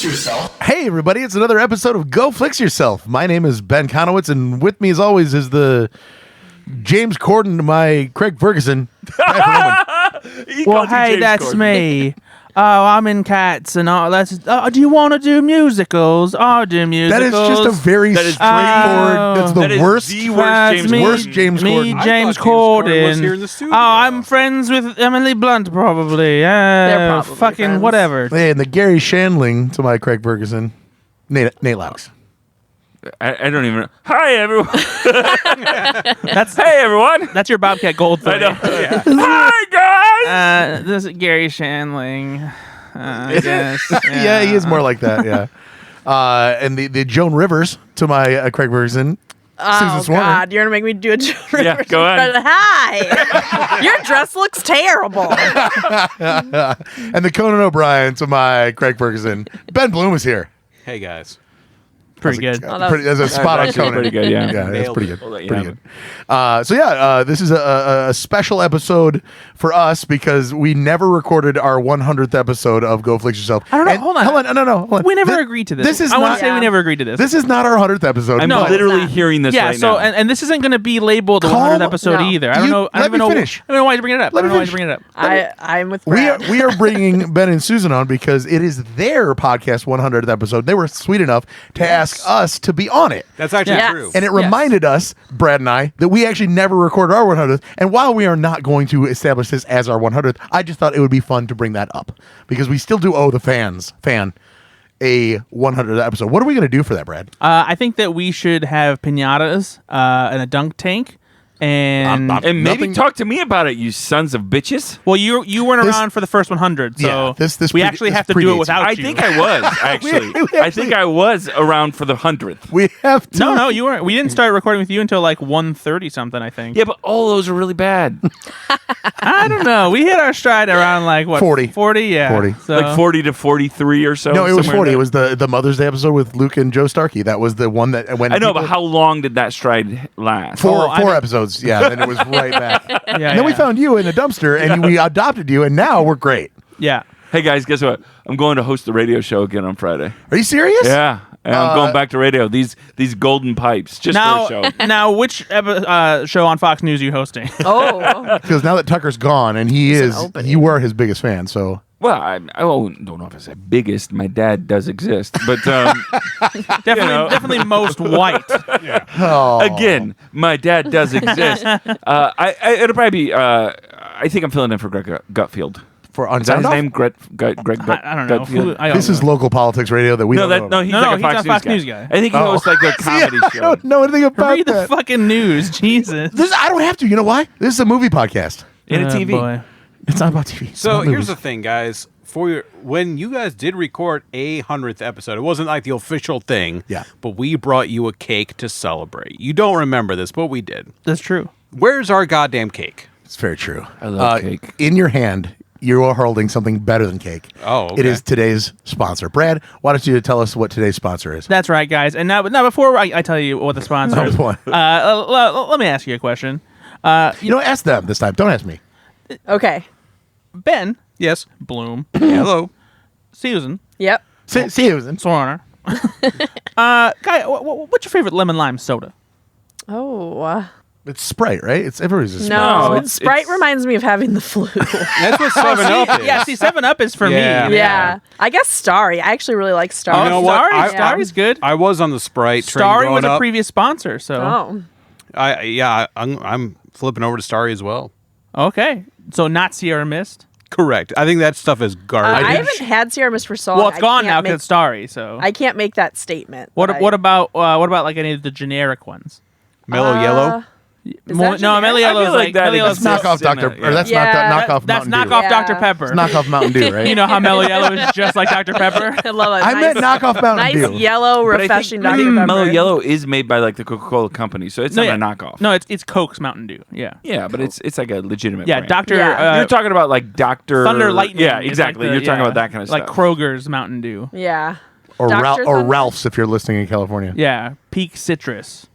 Yourself. Hey, everybody, it's another episode of Go Flix Yourself. My name is Ben Konowitz, and with me, as always, is the James Corden to my Craig Ferguson. Well, hey, that's me. Oh, I'm in Cats and all. That's. Do you want to do musicals? I'll do musicals. That is just a very straightforward. That's the worst. The worst James Corden. James Corden. Was here in the studio. Oh, I'm friends with Emily Blunt, probably. They're probably fucking friends. whatever. Hey, and the Gary Shandling to my Craig Ferguson. Nate Loucks. I don't even know. Hi, everyone. That's Hey, everyone. That's your Bobcat Goldthwait. I know. Hi, guys. This is Gary Shandling. I guess. Yeah, he is more like that. Yeah. And the Joan Rivers to my Craig Ferguson. Oh, Swarner. God. You're going to make me do a Joan Rivers. go on. Hi. Your dress looks terrible. And the Conan O'Brien to my Craig Ferguson. Ben Blohm is here. Hey, guys. Pretty good. That's a spot on Conan. Pretty good, yeah. Yeah, that's pretty good. We'll let you Pretty have good. This is a special episode for us because we never recorded our 100th episode of Go Flix Yourself. I don't know. Hold on. Hold on. We never agreed to this. I want to say we never agreed to this. This is not our 100th episode. I'm but literally hearing this right so now. and this isn't going to be labeled the Calm- 100th episode No. either. I don't know. I don't even know. finish. I don't know why you're bringing it up. Let I me don't know why finish. you're bringing it up. I'm with we Brad. are bringing Ben and Susan on because it is their podcast 100th episode. They were sweet enough to ask us to be on it. That's actually Yes. true. And it reminded us, Brad and I, that we actually never recorded our 100th. And while we are not going to establish this as our 100th, I just thought it would be fun to bring that up because we still do owe the fan a 100th episode. What are we going to do for that, Brad? I think that we should have pinatas and a dunk tank. And and maybe Nothing- talk to me about it, you sons of bitches. well, you weren't This- around for the first 100, so Yeah, this we pre- actually this have to do predates it without I you. think I was, actually. I think I was around for the 100th. We have to. No, you weren't. We didn't start recording with you until like 1:30 something, I think. Yeah, but all those are really bad. I don't know. We hit our stride around like what 40. 40, yeah. 40. So, Like 40 to 43 or so. No, it was somewhere 40. in It was the Mother's Day episode with Luke and Joe Starkey. That was the one that when I know, people- but how long did that stride last? four I know. episodes. Yeah, then it was right back. yeah, And then we found you in a dumpster, and we adopted you, and now we're great. Yeah. Hey, guys, guess what? I'm going to host the radio show again on Friday. Are you serious? Yeah. And I'm going back to radio. These golden pipes, just Now, for a show. now, which show on Fox News are you hosting? Oh. Because now that Tucker's gone, and opening. you were his biggest fan, so. Well, I don't know if I said biggest. My dad does exist. But Definitely most white. Oh. again, my dad does exist. It'll probably be, I think I'm filling in for Greg Gutfield. For on Is that his Sound Off? name? Greg I don't know. Gutfield? This is local politics radio that we No, don't know. he's No, like he's a a Fox, Fox News News guy. I think he hosts like a comedy I show. don't know anything about Read the that. fucking news, Jesus. I don't have to. You know why? This is a movie podcast. In a TV. Boy. It's not about TV. It's So about here's movies. the thing, guys. When you guys did record a 100th episode, it wasn't like the official thing. Yeah. But we brought you a cake to celebrate. You don't remember this, but we did. That's true. Where's our goddamn cake? It's very true. I love cake. In your hand, you are holding something better than cake. Oh, okay. It is today's sponsor. Brad, why don't you tell us what today's sponsor is? That's right, guys. And now before I tell you what the sponsor is, boy. let me ask you a question. You know, ask them this time. Don't ask me. Okay. Ben, Yes. Bloom, Hello. Susan, Yep. Susan. Swarner. Guy, what's your favorite lemon lime soda? Oh. It's Sprite, right? It's everybody's a Sprite. No. it's- Sprite it's- reminds me of having the flu. That's what 7-Up is. Yeah, see, 7-Up is for Yeah. me. yeah. I guess Starry. I actually really like Starry. You know what? Starry, I- Starry's good. I was on the Sprite train Starry growing was a up. previous sponsor, so Oh. I'm flipping over to Starry as well. okay. So not Sierra Mist. Correct. I think that stuff is garbage. I haven't had Sierra Mist for so long. Well, it's I gone can't now make- because it's Starry. So I can't make that statement. what but what about like any of the generic ones? Mellow Yellow. Is that No, generic? Mellow I Yellow feel is like like that Mellow Yellow's exists. Knockoff in Dr. a- yeah. Or that's Yeah. knockoff That's Mountain knockoff Dew. Dr. Yeah. Pepper. Knockoff Mountain Dew, right? You know how Mellow Yellow is just like Dr. Pepper? I love it. I meant knockoff Mountain nice Dew. yellow, But I refreshing think Dr. Pepper. Mellow Yellow is made by like the Coca-Cola company, so it's not a knockoff. No, it's Coke's Mountain Dew. Yeah. Yeah, but it's like a legitimate Yeah, brand. Dr. Yeah. You're talking about like Dr. Thunder Lightning. Yeah, is exactly. like the- You're talking yeah, about that kind of like stuff. Kroger's Mountain Dew. Yeah. Or, Dr. or Thunder? Ralph's if you're listening in California. Yeah, Peak Citrus.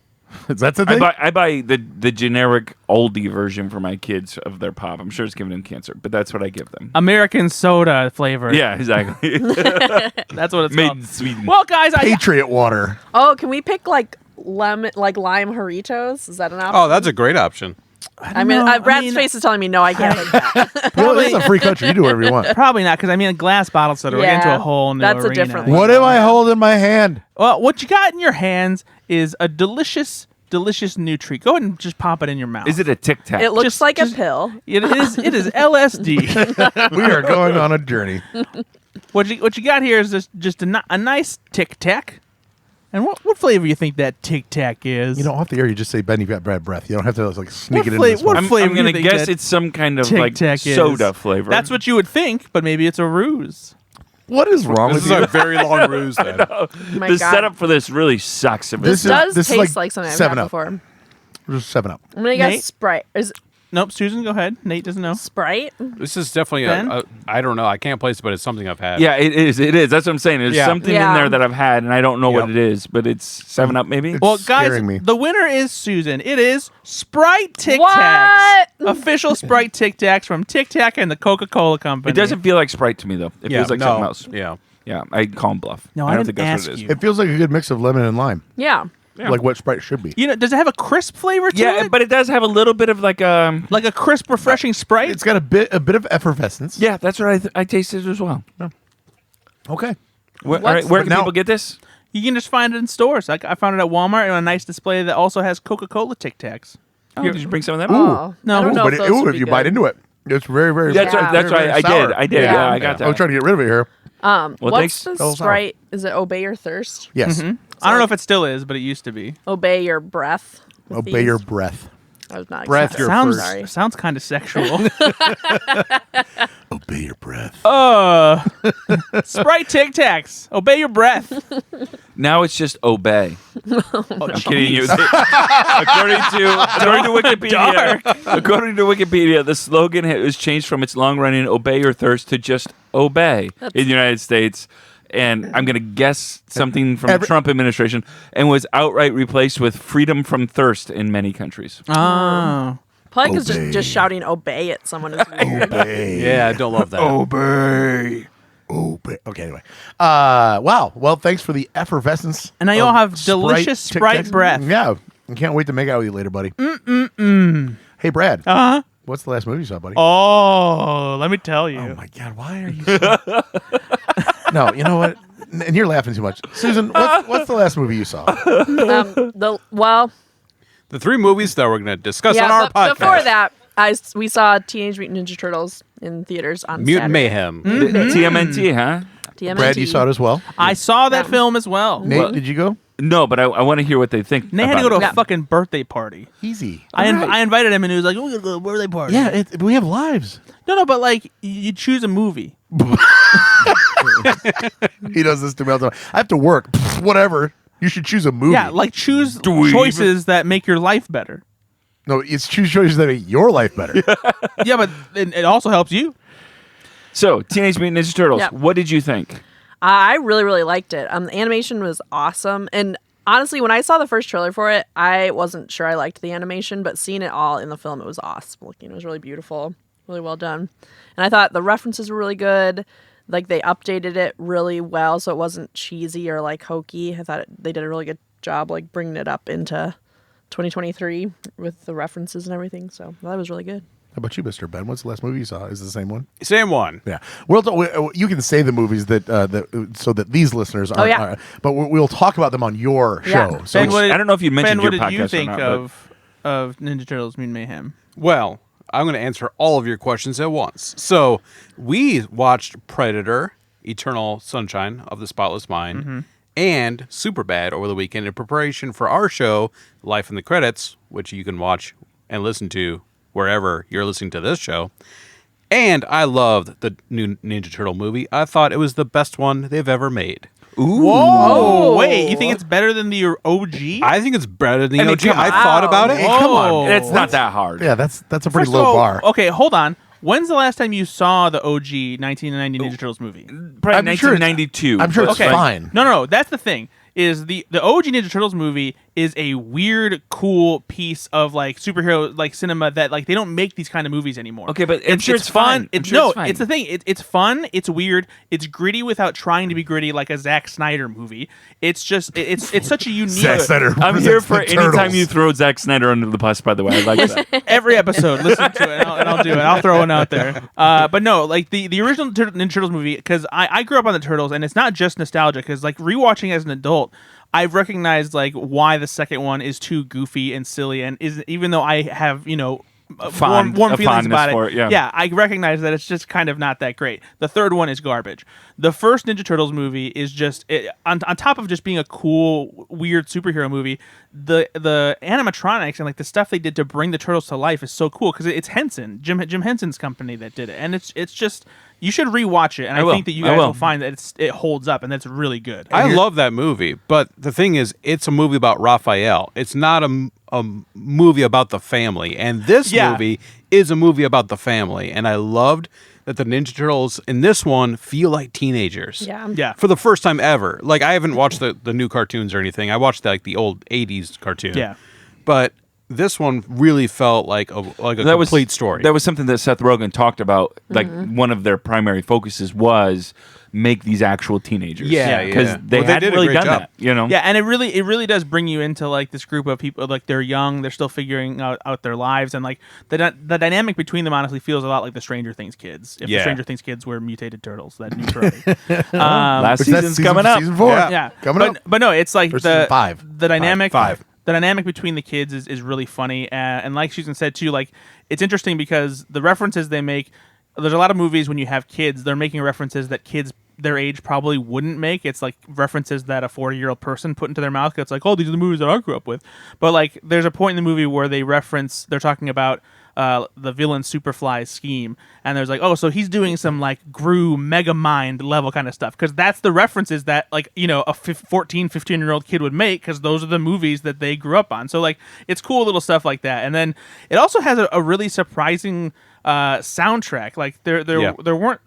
That's the thing. I buy the generic oldie version for my kids of their pop. I'm sure it's giving them cancer, but that's what I give them. American soda flavor. Yeah, exactly. That's what it's Made called. in Sweden. Well, guys, Patriot water. Oh, can we pick like lime Doritos? Is that an option? Oh, that's a great option. I mean, Brad's face is telling me no, I can't take that. Well, this is a free country. You do whatever you want. probably not, because I mean, a glass bottle soda. We're getting into a whole new that's a arena. different What am I holding in my hand? Well, what you got in your hands is a delicious new treat. Go ahead and just pop it in your mouth. Is it a Tic Tac? It looks Just- like just- a pill. It is LSD. We are going on a journey. What you got here is just a nice Tic Tac. And what flavor you think that Tic Tac is? You know, off the air, you just say, Ben, you've got bad breath. You don't have to like sneak it in. what flavor I'm going you to think guess that it's some kind of Tic like Tac is? soda flavor. That's what you would think, but maybe it's a ruse. What is wrong This with is you? a very long ruse then. Oh my the God. setup for this really sucks. This does taste like something I've had 7-Up. before. Just 7-Up. I'm gonna guess Nate? Sprite. Is it Nope, Susan, go ahead. Nate doesn't know. Sprite? This is definitely Ben? I don't know. I can't place it, but it's something I've had. Yeah, it is. It is. That's what I'm saying. There's Yeah. something in Yeah. there that I've had, and I don't know what Yep. it is, but it's 7-Up maybe. It's Well, guys, scaring me. the winner is Susan. It is Sprite Tic Tacs. Official Sprite Tic Tacs from Tic Tac and the Coca-Cola Company. It doesn't feel like Sprite to me, though. It Yeah, feels like no. something else. Yeah. Yeah, I call him bluff. No, I don't didn't think that's ask what it is. you. It feels like a good mix of lemon and lime, Yeah. like what Sprite should be. You know, does it have a crisp flavor to Yeah, it? but it does have a little bit of like a. Like a crisp, refreshing Sprite? It's got a bit of effervescence. Yeah, that's what I tasted as well. Okay. All right, where can now- people get this? You can just find it in stores. Like I found it at Walmart in a nice display that also has Coca-Cola Tic Tacs. Oh, did you bring some of them? Oh, No. I don't know But if those would if be you bite good. into it, it's very, very. That's Yeah. right. That's very, right. I very sour. did. I did. Yeah. Yeah, I got I was that. trying to get rid of it here. Well, What's thanks. the Oh, sour. Sprite? Is it Obey Your Thirst? Yes. I don't know if it still is, but it used to be. Obey Your Breath? with Obey these? your breath. I was not Breath excited. your Sorry. Sounds kind of sexual. Obey your breath. Sprite Tic Tacs. Obey your breath. Now it's just obey. Oh, I'm kidding you. according to Wikipedia, the slogan was changed from its long-running "Obey Your Thirst" to just "Obey" in the United States. And I'm going to guess something from the Trump administration, and was outright replaced with "Freedom from Thirst" in many countries. Oh. Probably because Obey. just shouting obey at someone is weird. Obey. Yeah, I don't love that. Obey. Obey. Okay, anyway. Wow. Well, thanks for the effervescence. And now you all of have delicious Tic Sprite Tacs. breath. Yeah. I can't wait to make out with you later, buddy. Hey, Brad. Uh-huh. What's the last movie you saw, buddy? Oh, let me tell you. Oh my God! Why are you? No, you know what? And you're laughing too much, Susan. What's the last movie you saw? The three movies that we're going to discuss on yeah, our but podcast. before that, we saw Teenage Mutant Ninja Turtles in theaters on Mutant Saturday. Mayhem. TMNT, huh? TMNT. Brad, you saw it as well. I saw that Yeah. film as well. Nate, did you go? No, but I want to hear what they think. Nate had to go to a Yeah. fucking birthday party. Easy. I invited him and he was like, "We're gonna go to a birthday party." Yeah, we have lives. No, but like you choose a movie. He does this to me all the time. I have to work. Pfft, whatever. You should choose a movie. Yeah, like choose Dweeb. choices that make your life better. No, it's choose choices that make your life better. Yeah, but it also helps you. So, Teenage Mutant Ninja Turtles. Yeah. What did you think? I really, really liked it. The animation was awesome. And honestly, when I saw the first trailer for it, I wasn't sure I liked the animation, but seeing it all in the film, it was awesome looking. It was really beautiful, really well done. And I thought the references were really good. Like, they updated it really well, so it wasn't cheesy or, like, hokey. I thought they did a really good job, like, bringing it up into 2023 with the references and everything. So that was really good. How about you, Mr. Ben? What's the last movie you saw? Is it the same one? Same one. Yeah. You can say the movies that so that these listeners aren't. yeah. But we'll talk about them on your Yeah. show. So Ben, I don't know if you mentioned Ben, what your did you podcast or think not, of Ninja Turtles Mutant Mayhem? Well, I'm going to answer all of your questions at once. So, we watched Predator, Eternal Sunshine of the Spotless Mind, and Superbad over the weekend in preparation for our show, Life in the Credits, which you can watch and listen to wherever you're listening to this show. And I loved the new Ninja Turtle movie. I thought it was the best one they've ever made. Whoa! Wait, you think it's better than the OG? I think it's better than the I mean, OG. come on. I thought about it. Hey, come on. Oh. It's not that hard. yeah, that's a pretty First low of all, bar. Okay, hold on. When's the last time you saw the OG 1990 Ninja Turtles movie? Probably I'm sure it's- 1992. I'm sure it's but- fine. No, that's the thing. Is the OG Ninja Turtles movie is a weird, cool piece of like superhero like cinema that like they don't make these kind of movies anymore. Okay, but I'm sure it's fun. It's the thing. It's fun. It's weird. It's gritty without trying to be gritty like a Zack Snyder movie. It's just it's such a unique. Zack Snyder I'm here for the any time Turtles. you throw Zack Snyder under the bus. By the way, I like that. Every episode, listen to it, and I'll do it. I'll throw one out there. But no, like the original Ninja Turtles movie, because I grew up on the Turtles, and it's not just nostalgia. Because like rewatching as an adult, I've recognized like why the second one is too goofy and silly, and is even though I have warm feelings about it. Yeah, I recognize that it's just kind of not that great. The third one is garbage. The first Ninja Turtles movie is just on top of just being a cool, weird superhero movie. The animatronics and like the stuff they did to bring the turtles to life is so cool because it's Henson, Jim Henson's company that did it, and it's just. You should rewatch it, and I think that you guys will find that it holds up, and that's really good. I love that movie, but the thing is, it's a movie about Raphael. It's not a movie about the family, and this movie is a movie about the family, and I loved that the Ninja Turtles in this one feel like teenagers. Yeah. For the first time ever. Like, I haven't watched the new cartoons or anything. I watched like the old 80s cartoon. Yeah. But this one really felt like a complete story. That was something that Seth Rogen talked about. Like one of their primary focuses was make these actual teenagers. Yeah, because they hadn't really done that. Yeah, and it really does bring you into like this group of people. Like they're young, they're still figuring out their lives, and like the dynamic between them honestly feels a lot like the Stranger Things kids. If the Stranger Things kids were mutated turtles, that new variety. Last season's coming up. Season 4. Yeah, coming up. But no, it's like Season 5. The dynamic. Five. The dynamic between the kids is really funny, and like Susan said too, like it's interesting because the references they make. There's a lot of movies when you have kids, they're making references that kids their age probably wouldn't make. It's like references that a 40-year-old person put into their mouth. It's like, oh, these are the movies that I grew up with. But like, there's a point in the movie where they're talking about the villain Superfly's scheme, and there's like, oh, so he's doing some like Gru Mega Mind level kind of stuff, because that's the references that like a 15-year-old kid would make, because those are the movies that they grew up on. So like, it's cool little stuff like that. And then it also has a really surprising soundtrack. Like there weren't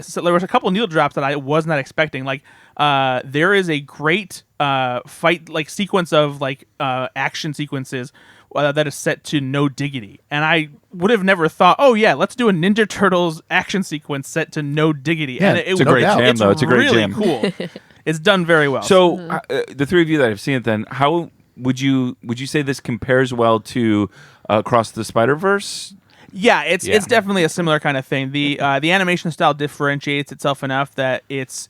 so there was a couple needle drops that I was not expecting. Like there is a great fight like sequence of like action sequences that is set to No Diggity, and I would have never thought, oh yeah, let's do a Ninja Turtles action sequence set to No Diggity. Yeah, and it's a great jam, though. It's a great really jam. Cool. It's done very well. So the three of you that have seen it, then how would you say this compares well to Across the Spider-Verse? Yeah, it's definitely a similar kind of thing. The animation style differentiates itself enough that it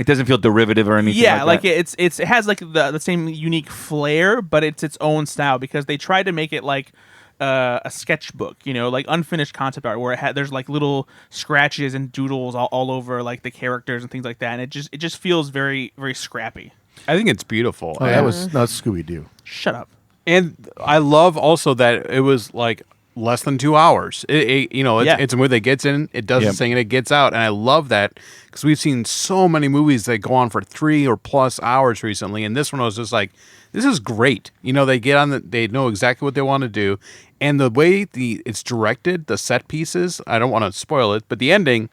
doesn't feel derivative or anything. Yeah, like that. it has like the same unique flair, but it's its own style, because they tried to make it like a sketchbook, like unfinished concept art where there's like little scratches and doodles all over like the characters and things like that, and it just feels very, very scrappy. I think it's beautiful. Oh, that was not Scooby-Doo. Shut up. And I love also that it was like less than 2 hours. It's a movie that gets in, it does its thing, and it gets out. And I love that, because we've seen so many movies that go on for 3 or plus hours recently, and this one was just like, this is great. They get on they know exactly what they want to do, and the way it's directed, the set pieces, I don't want to spoil it, but the ending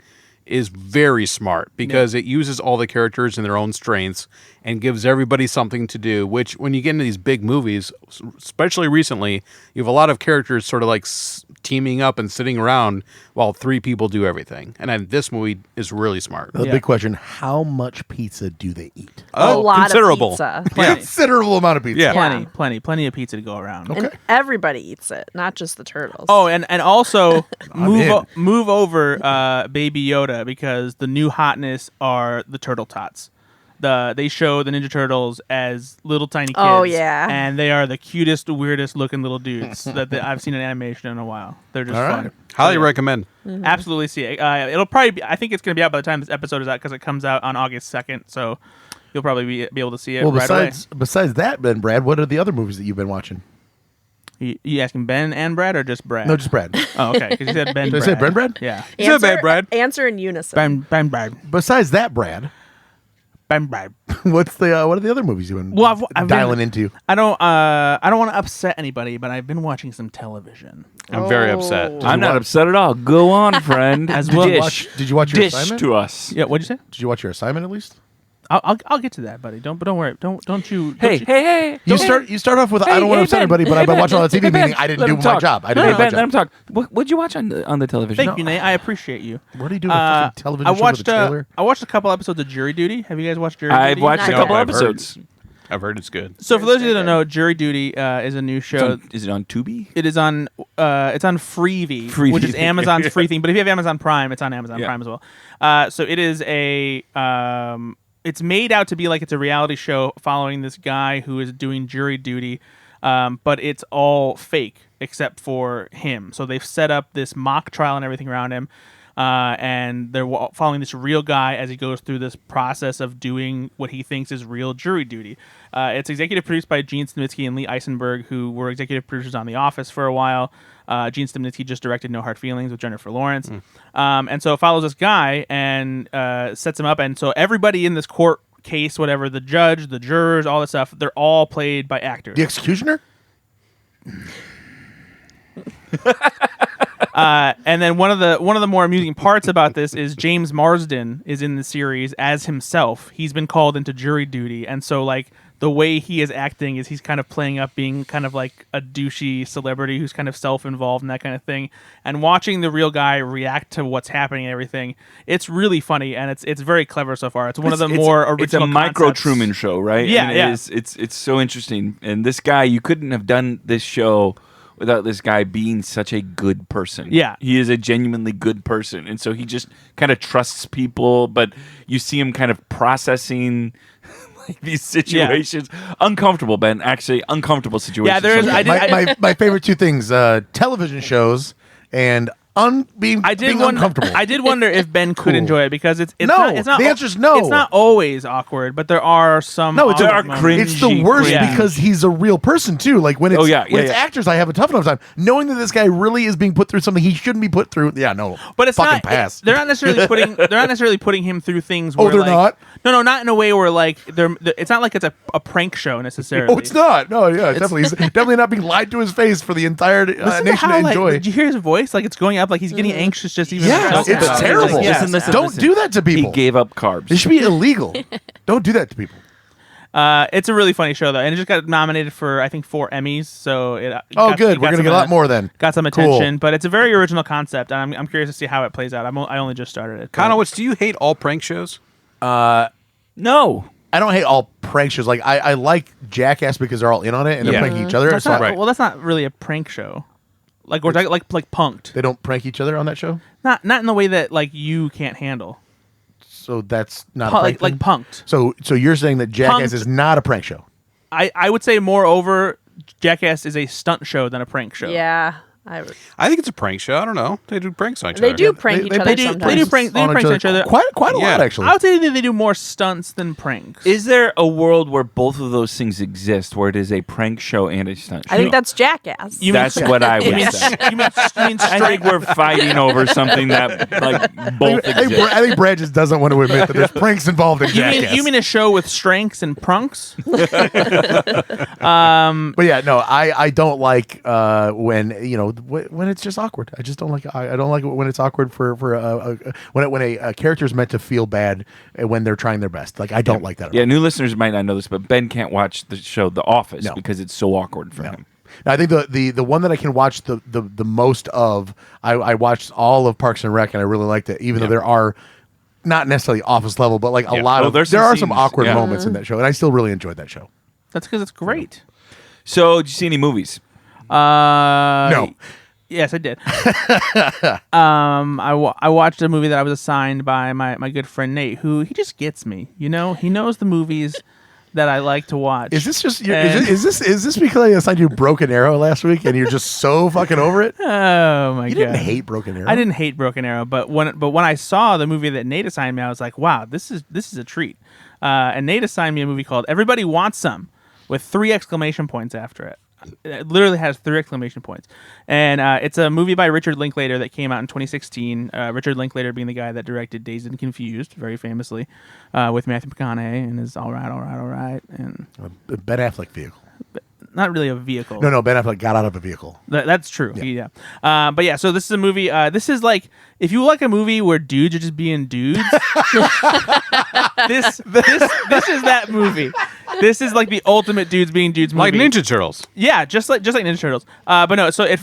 is very smart, because it uses all the characters in their own strengths and gives everybody something to do, which when you get into these big movies, especially recently, you have a lot of characters sort of like teaming up and sitting around while 3 people do everything. And this movie is really smart. The big question, how much pizza do they eat? A lot considerable. of pizza. Considerable amount of pizza. Yeah. Plenty of pizza to go around. Okay. And everybody eats it, not just the turtles. Oh, and also in. move over Baby Yoda, because the new hotness are the turtle tots. They show the Ninja Turtles as little tiny kids. Oh, yeah. And they are the cutest, weirdest looking little dudes that I've seen in animation in a while. They're just fun. Right. Highly recommend. Mm-hmm. Absolutely see it. It'll probably be, I think it's going to be out by the time this episode is out, because it comes out on August 2nd. So you'll probably be able to see it right away. Besides that, Ben, Brad, what are the other movies that you've been watching? You asking Ben and Brad, or just Brad? No, just Brad. Oh, okay. Because you said Ben. Did I say Ben, Brad? Yeah. Answer in unison. Ben Brad. Besides that, Brad, Ben Brad. what are the other movies you've been I've dialing into? I don't want to upset anybody, but I've been watching some television. I'm very upset. I'm not upset at all. Go on, friend. As well. Dish. Did you watch your Dish assignment? to us. Yeah, what'd you say? Did you watch your assignment at least? I'll get to that, buddy. Don't worry. Don't you? Hey! You start off with I don't want to upset anybody, but I've been watching all the TV, meaning I didn't do my job. I didn't do my Ben, job. let him talk. What'd you watch on the television? Thank you, Nate. I appreciate you. What do you do? A fucking television I show watched with a trailer? I watched a couple episodes of Jury Duty. Have you guys watched Jury Duty? I've watched a No, couple I've heard. episodes. I've heard it's good. So for those of you that don't know, Jury Duty is a new show. Is it on Tubi? It is on it's on Freevee, Freevee. which is Amazon's free thing. But if you have Amazon Prime, it's on Amazon Yeah. Prime as well. So it is it's made out to be like it's a reality show following this guy who is doing jury duty, but it's all fake except for him. So they've set up this mock trial and everything around him. And they're following this real guy as he goes through this process of doing what he thinks is real jury duty. It's executive produced by Gene Snitsky and Lee Eisenberg, who were executive producers on The Office for a while. Gene Snitsky just directed No Hard Feelings with Jennifer Lawrence. And so it follows this guy and sets him up. And so everybody in this court case, whatever, the judge, the jurors, all this stuff, they're all played by actors. The executioner? And then one of the more amusing parts about this is James Marsden is in the series as himself. He's been called into jury duty, and so like the way he is acting is he's kind of playing up being kind of like a douchey celebrity who's kind of self-involved and that kind of thing. And watching the real guy react to what's happening and everything, it's really funny and it's very clever so far. It's one of the more original. It's a micro concepts. Truman Show, right? Yeah, and yeah. It's so interesting. And this guy, you couldn't have done this show without this guy being such a good person. Yeah. He is a genuinely good person. And so he just kind of trusts people, but you see him kind of processing like these situations. Uncomfortable, Ben. Actually, uncomfortable situations. Yeah, there is. My favorite two things: television shows and being uncomfortable. I did wonder if Ben could Cool. enjoy it because it's No, not, it's not. the answer's no. It's not always awkward, but there are some. No, it's awkward moments. It's the worst Yeah. because he's a real person too. Like when it's it's actors, I have a tough enough time knowing that this guy really is being put through something he shouldn't be put through. Yeah, no, But it's fucking not. pass. They're not necessarily putting. They're not necessarily putting him through things. Oh, Where, they're like, not? No, not in a way where like it's not like it's a prank show necessarily. Oh, it's not. No, yeah, definitely. He's definitely not being lied to his face for the entire Listen nation how, to like, enjoy. did you hear his voice? Like it's going up. Like he's getting anxious just even. Yeah, talking it's about it. terrible. Like, yeah. Listen, Don't do that to people. He gave up carbs. It should be illegal. Don't do that to people. It's a really funny show though, and it just got nominated for I think 4 Emmys. So it. Oh, got- good. it We're got gonna some, get a lot more then. Got some Cool. attention, but it's a very original concept, and I'm curious to see how it plays out. I only just started it. but- Konowitz, do you hate all prank shows? No. I don't hate all prank shows. Like I like Jackass because they're all in on it and they're Yeah. pranking each other. That's So not, Right. Well, that's not really a prank show. Like we're talking like Punked. they don't prank each other on that show. Not in the way that like you can't handle. So that's not a prank Like thing? Punked. So you're saying that Jackass Punked- is not a prank show? I would say moreover, Jackass is a stunt show than a prank show. Yeah. I think it's a prank show. I don't know. They do pranks on each They other. do prank each other They do sometimes. prank on on each other. quite a Yeah. lot actually. I would say that they do more stunts than pranks. Is there a world where both of those things exist, where it is a prank show and a stunt show? I think that's Jackass. You mean- That's what I you would mean, say. you mean I think we're fighting over something that like both exist. I think Brad just doesn't want to admit that there's pranks involved in Jackass. you mean a show with strengths and prunks? But yeah, no, I don't like when when it's just awkward. I just don't like. I don't like it when it's awkward for when a character is meant to feel bad when they're trying their best. Like I don't like that. At all. Yeah, new listeners might not know this, but Ben can't watch the show The Office No. because it's so awkward for him. Now, I think the one that I can watch the most of, I watched all of Parks and Rec and I really liked it, even though there are not necessarily Office level, but like a lot of there's there some are some scenes, awkward yeah. moments in that show, and I still really enjoyed that show. That's because it's great. So, did you see any movies? No. Yes, I did. I watched a movie that I was assigned by my good friend Nate, who he just gets me. You know, he knows the movies that I like to watch. Is this just And- is this because I assigned you Broken Arrow last week and you're just so fucking over it? Oh my You god! didn't hate Broken Arrow. I didn't hate Broken Arrow, but when I saw the movie that Nate assigned me, I was like, wow, this is a treat. And Nate assigned me a movie called Everybody Wants Some, with 3 exclamation points after it. It literally has 3 exclamation points. And it's a movie by Richard Linklater that came out in 2016. Richard Linklater being the guy that directed Dazed and Confused, very famously, with Matthew McConaughey and his All Right. And Ben Affleck vehicle. not really a vehicle. No, Ben Affleck got out of a vehicle. That's true. Yeah. But yeah, so this is a movie. This is like, if you like a movie where dudes are just being dudes, this is that movie. This is like the ultimate dudes being dudes movie. Like Ninja Turtles. Yeah, just like Ninja Turtles. But no, so it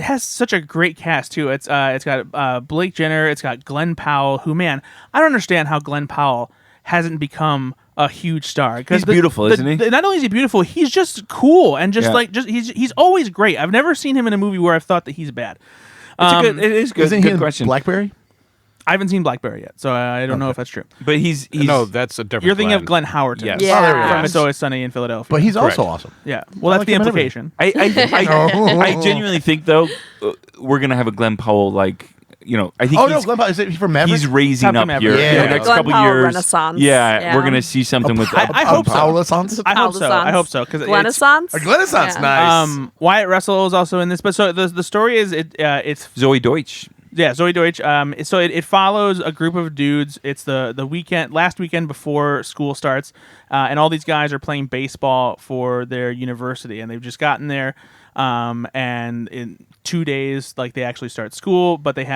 has such a great cast too. It's got Blake Jenner. It's got Glenn Powell. Who, man, I don't understand how Glenn Powell hasn't become a huge star. He's beautiful, isn't he? Not only is he beautiful, he's just cool and he's always great. I've never seen him in a movie where I've thought that he's bad. It is good. Isn't Good he question. Blackberry? I haven't seen Blackberry yet, so I don't know if that's true. But he's No, that's a different You're thinking of Glenn. Glenn Howerton. Yes. Yeah. Oh, there we go. From It's Always Sunny in Philadelphia. But he's Correct. also awesome. Yeah. Well, I that's like the him in implication. I genuinely think though we're gonna have a Glenn Powell I think Oh, no, Glenn Powell. Is it from Maverick? he's raising Captain up here Maverick. in Yeah. the next Glenn couple Powell years. Renaissance. Yeah, Yeah. we're gonna see something with I hope so. Powell-a-sance? I hope so. I hope so. Because Glenissance? A Glenissance, Yeah. nice. Wyatt Russell is also in this. But so the story is it's Zoe Deutsch. Yeah, Zoe Deutsch. So it follows a group of dudes. It's the last weekend before school starts, and all these guys are playing baseball for their university, and they've just gotten there. And in 2 days, like, they actually start school, but they're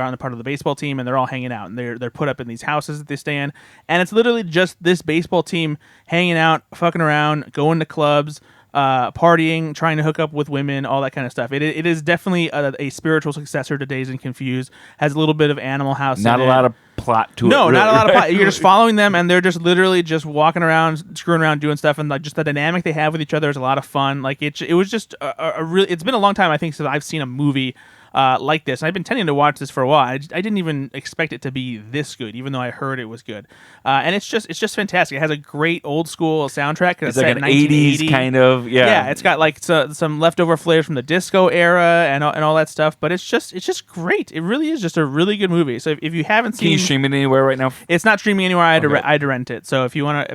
on the part of the baseball team, and they're all hanging out, and they're put up in these houses that they stay in, and it's literally just this baseball team hanging out, fucking around, going to clubs. Partying, trying to hook up with women, all that kind of stuff. It is definitely a spiritual successor to Dazed and Confused. Has a little bit of Animal House. Not in a it. lot of plot to it. No, not a lot of right? plot. You're just following them, and they're just literally just walking around, screwing around, doing stuff, and like just the dynamic they have with each other is a lot of fun. Like it was just a really. It's been a long time, I think, since I've seen a movie like this. I've been tending to watch this for a while. I didn't even expect it to be this good, even though I heard it was good. And it's just fantastic. It has a great old school soundtrack. It's like an 80s kind of, Yeah, it's got like some leftover flares from the disco era and all that stuff. But it's just great. It really is just a really good movie. So if you haven't seen, Can you stream it anywhere right now? it's not streaming anywhere. I Okay. had to rent it. So if you wanna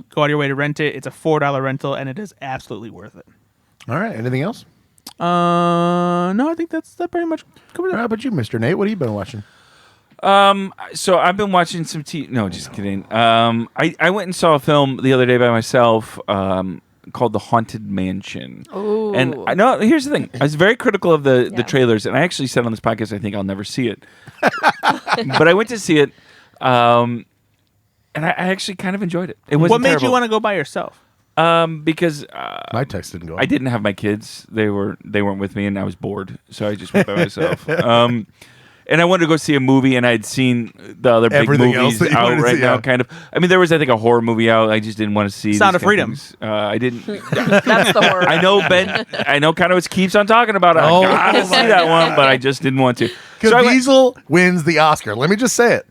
go out of your way to rent it, it's a $4 rental, and it is absolutely worth it. All right. Anything else? No, I think that pretty much covers it. How about you, Mr. Nate? What have you been watching? So I've been watching some No, just kidding. I went and saw a film the other day by myself called The Haunted Mansion. Ooh. And I know, here's the thing. I was very critical of the trailers, and I actually said on this podcast I think I'll never see it. But I went to see it, and I actually kind of enjoyed it. It wasn't What made you terrible. want to go by yourself? My Because text didn't go. I didn't have my kids. They weren't with me, and I was bored, so I just went by myself. And I wanted to go see a movie, and I'd seen the other big Everything else movies that you out wanted to right see, now. yeah. Kind of. I mean, there was I think a horror movie out. I just didn't want to see. Sound these of Freedom. kind things. I didn't. That's the horror. I know Ben. I know Konowitz keeps on talking about it. Oh, I gotta see that one, but I just didn't want to. So I went- Caviezel wins the Oscar. Let me just say it.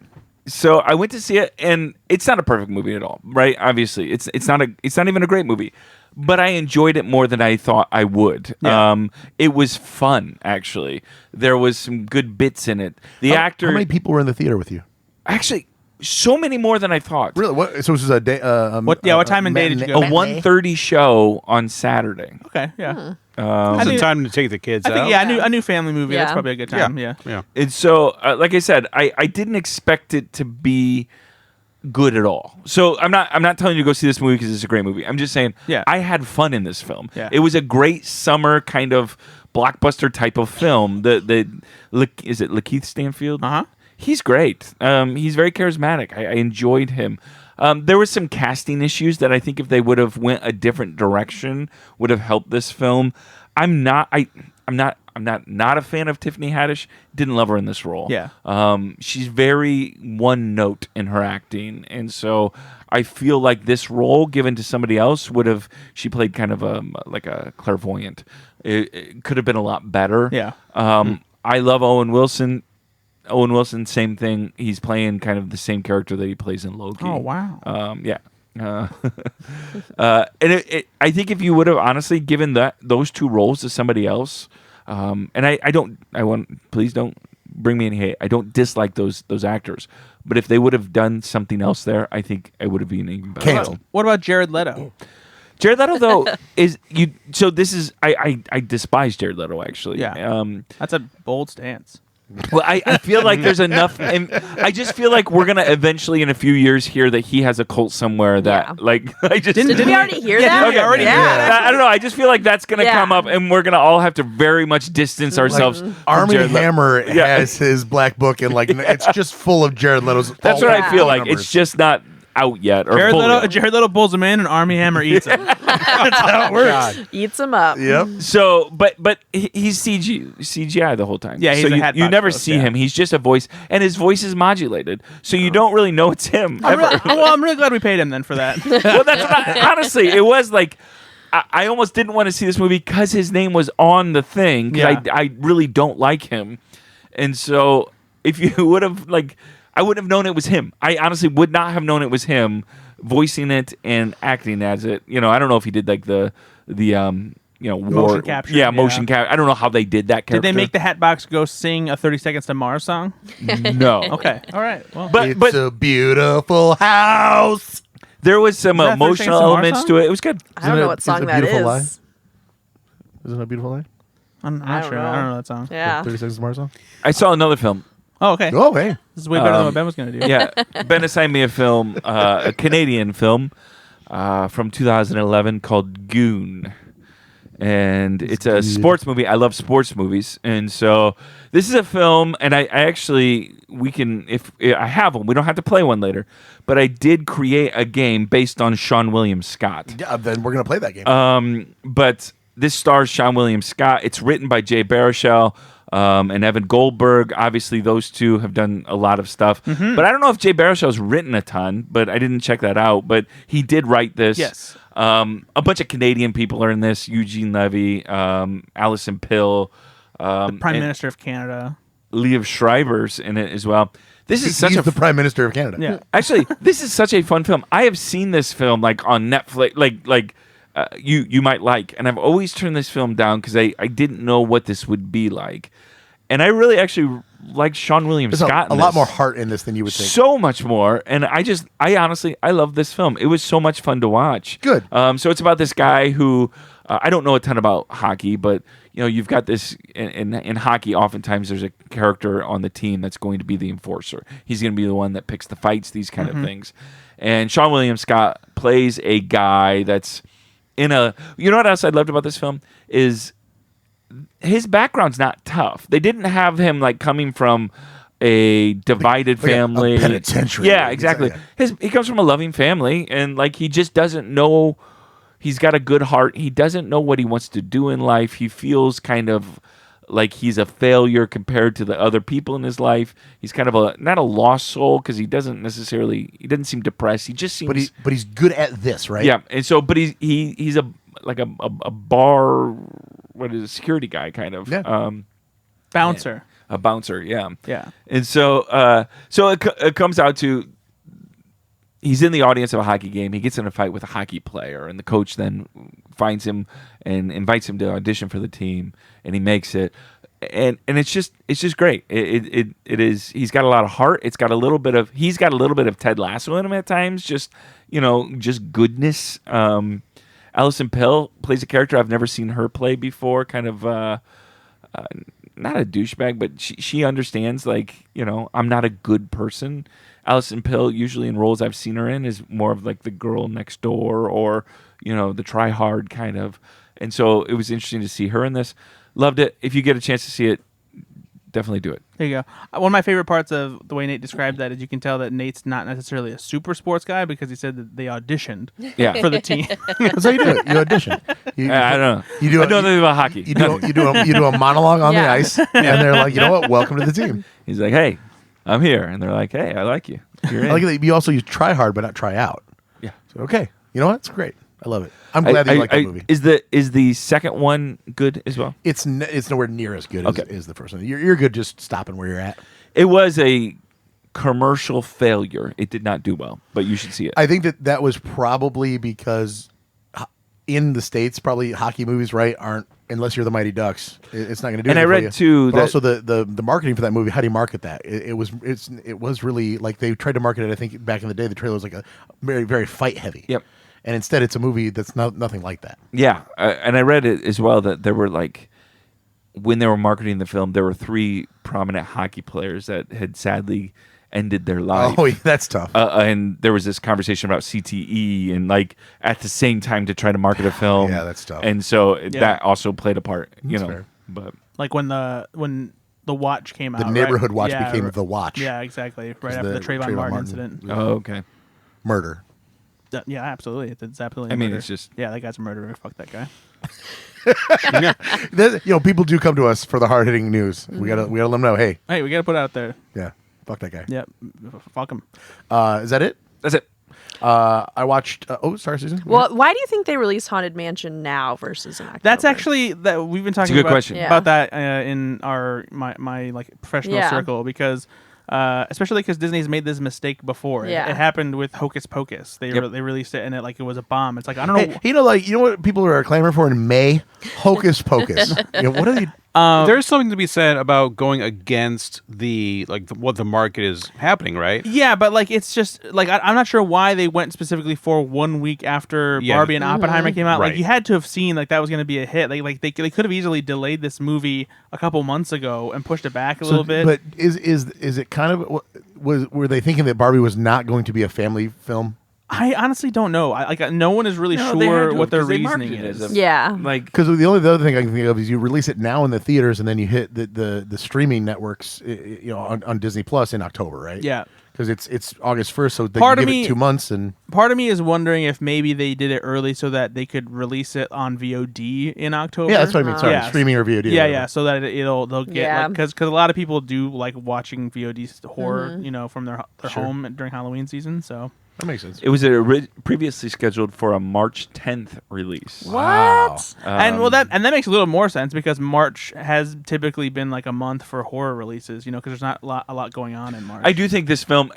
So I went to see it, and it's not a perfect movie at all, right? Obviously, it's not even a great movie, but I enjoyed it more than I thought I would. Yeah. It was fun, actually. There was some good bits in it. The actor, How many people were in the theater with you? actually, so many more than I thought. Really? What? So this is a day. What time and day did you go? A 1:30 show on Saturday. Okay, yeah. It's think- a time to take the kids I think out. a new family movie. That's Yeah. probably a good time. Yeah. Yeah. And so, like I said, I didn't expect it to be good at all. So I'm not telling you to go see this movie because it's a great movie. I'm just saying I had fun in this film. Yeah. It was a great summer kind of blockbuster type of film. Is it Lakeith Stanfield? Uh-huh. He's great. He's very charismatic. I enjoyed him. There was some casting issues that I think if they would have went a different direction would have helped this film. I'm not a fan of Tiffany Haddish. Didn't love her in this role. Yeah. She's very one note in her acting, and so I feel like this role given to somebody else would have. She played kind of like a clairvoyant. It could have been a lot better. Yeah. I love Owen Wilson. Owen Wilson, same thing. He's playing kind of the same character that he plays in Loki. Oh, wow. Yeah. And I think if you would have honestly given those two roles to somebody else, and please don't bring me any hate. I don't dislike those actors, but if they would have done something else there, I think it would have been even better. Canceled. What about Jared Leto? Jared Leto though is you. So this is I despise Jared Leto actually. Yeah. That's a bold stance. Well, I feel like there's enough, and I just feel like we're gonna eventually, in a few years, hear that he has a cult somewhere. That I just Did we already hear that? Okay, already hear that. I don't know. I just feel like that's gonna come up, and we're gonna all have to very much distance ourselves. From Army Jared Hammer has his black book, and like it's just full of Jared Leto's. That's what I feel like. It's just not out yet. Or Jared Leto pulls him in, and Army Hammer eats him. That's how it works. Eats him up. Yep. So, but he's CGI the whole time. Yeah, he's so a you hatbox never ghost, see him. He's just a voice, and his voice is modulated, so you don't really know it's him. I'm really glad we paid him then for that. Well, that's what honestly, it was like. I almost didn't want to see this movie because his name was on the thing. Because I really don't like him, and so if you would have I wouldn't have known it was him. I honestly would not have known it was him voicing it and acting as it. I don't know if he did like the motion capture. Yeah, motion capture. I don't know how they did that character. Did they make the Hatbox Ghost sing a 30 Seconds to Mars song? No. Okay. All right. Well, It's a beautiful house. There was some that 30 emotional Seconds to Mars elements song? to it. It was good. I don't know what song that Beautiful is. Lie? Isn't it a beautiful lie? I'm I not don't sure. know. I don't know that song. Yeah. 30 Seconds to Mars song? I saw another film. Oh, okay. Oh, hey. This is way better than what Ben was going to do. Yeah, Ben assigned me a film, a Canadian film from 2011 called Goon. And it's a sports movie. I love sports movies. And so this is a film, and I actually, if I have one, we don't have to play one later, but I did create a game based on Seann William Scott. Yeah, then we're going to play that game. But this stars Seann William Scott. It's written by Jay Baruchel and Evan Goldberg. Obviously, those two have done a lot of stuff. Mm-hmm. But I don't know if Jay Baruchel's written a ton, but I didn't check that out. But he did write this. Yes. A bunch of Canadian people are in this. Eugene Levy, Alison Pill. The Prime Minister of Canada. Liev Schreiber's in it as well. This is He's the Prime Minister of Canada. Yeah. Actually, this is such a fun film. I have seen this film on Netflix, you might like, and I've always turned this film down because I didn't know what this would be like, and I really actually like Seann William Scott. A lot more heart in this than you would think. So much more, and I honestly love this film. It was so much fun to watch. Good. So it's about this guy who I don't know a ton about hockey, but you've got this in hockey. Oftentimes, there's a character on the team that's going to be the enforcer. He's going to be the one that picks the fights, these kind of things. And Seann William Scott plays a guy that's in a. You know what else I loved about this film is his background's not tough. They didn't have him coming from a divided family, a penitentiary. Yeah, exactly. He comes from a loving family, and he just doesn't know. He's got a good heart. He doesn't know what he wants to do in life. He feels kind of like he's a failure compared to the other people in his life. He's kind of not a lost soul because he doesn't seem depressed. He just seems. But he's good at this, right? Yeah, and so he's a bar. What is a security guy kind of? Yeah. Bouncer. A bouncer. Yeah. Yeah. And so it comes out to. He's in the audience of a hockey game. He gets in a fight with a hockey player, and the coach then finds him and invites him to audition for the team, and he makes it. And it's just great. It is. He's got a lot of heart. He's got a little bit of Ted Lasso in him at times. Just goodness. Alison Pill plays a character I've never seen her play before. Kind of not a douchebag, but she understands. I'm not a good person. Alison Pill, usually in roles I've seen her in, is more of the girl next door or, the try hard kind of. And so it was interesting to see her in this. Loved it. If you get a chance to see it, definitely do it. There you go. One of my favorite parts of the way Nate described that is you can tell that Nate's not necessarily a super sports guy because he said that they auditioned for the team. That's how you do it. You audition. I don't know. I don't know about hockey. You do a monologue on the ice, and they're like, you know what? Welcome to the team. He's like, hey, I'm here. And they're like, hey, I like you. You're in. I like that you also use try hard, but not try out. Yeah. So, okay. You know what? It's great. I love it. I'm glad that you like that movie. Is the second one good as well? It's nowhere near as good as the first one. You're good just stopping where you're at. It was a commercial failure. It did not do well, but you should see it. I think that was probably because in the States, probably hockey movies, right, aren't, unless you're the Mighty Ducks, it's not going to do anything. And I read too but that also the marketing for that movie. How do you market that? It was really they tried to market it. I think back in the day, the trailer was a very, very fight heavy. Yep. And instead, it's a movie that's nothing like that. Yeah, and I read it as well that there were when they were marketing the film, there were 3 prominent hockey players that had sadly ended their life. Oh, that's tough. And there was this conversation about CTE and like at the same time to try to market a film. Yeah, that's tough. And so that also played a part, you know. fair. But Like when the Watch came out. The Neighborhood right? Watch Yeah, became The Watch. Yeah, exactly. Right after the the Trayvon Trayvon Martin Martin. incident. oh, okay. Murder. Yeah, absolutely. It's absolutely. I mean, murder. it's just yeah, that guy's a murderer. Fuck that guy. People do come to us for the hard hitting news. We gotta let them know. Hey, Hey, we gotta put it out there. yeah, fuck that guy. Yeah, fuck him. Is that it? that's it. I watched. Sorry, Susan. Well, why do you think they released Haunted Mansion now versus in October? That's actually that we've been talking good about, question. Yeah. about that in my like professional Yeah. circle because especially because Disney's made this mistake before. Yeah. It happened with Hocus Pocus. They they released it and it was a bomb. It's like I don't know. Hey, you know what people are clamoring for in May? Hocus Pocus. What are they? There's something to be said about going against what the market is happening, right? Yeah, but like it's just like I'm not sure why they went specifically for 1 week after Yeah. Barbie and Oppenheimer came out. Right. Like you had to have seen like that was going to be a hit. They could have easily delayed this movie a couple months ago and pushed it back a little bit. But is it kind of were they thinking that Barbie was not going to be a family film? I honestly don't know. No one is really No, they had sure to what their because they reasoning marketed it is. as a- Yeah. Like Because the other thing I can think of is you release it now in the theaters and then you hit the streaming networks, on Disney Plus in October, right? Yeah. Because it's August 1st, so they Part can of give me- it 2 months and. Part of me is wondering if maybe they did it early so that they could release it on VOD in October. Yeah, that's what I mean. Sorry, Yeah. streaming or VOD. or Yeah, whatever. yeah, so that they'll get Yeah. because a lot of people do like watching VOD horror, from their home during Halloween season. So That makes sense. it was previously scheduled for a March 10th release. What? and that makes a little more sense because March has typically been like a month for horror releases, because there's not a lot going on in March. I do think this film,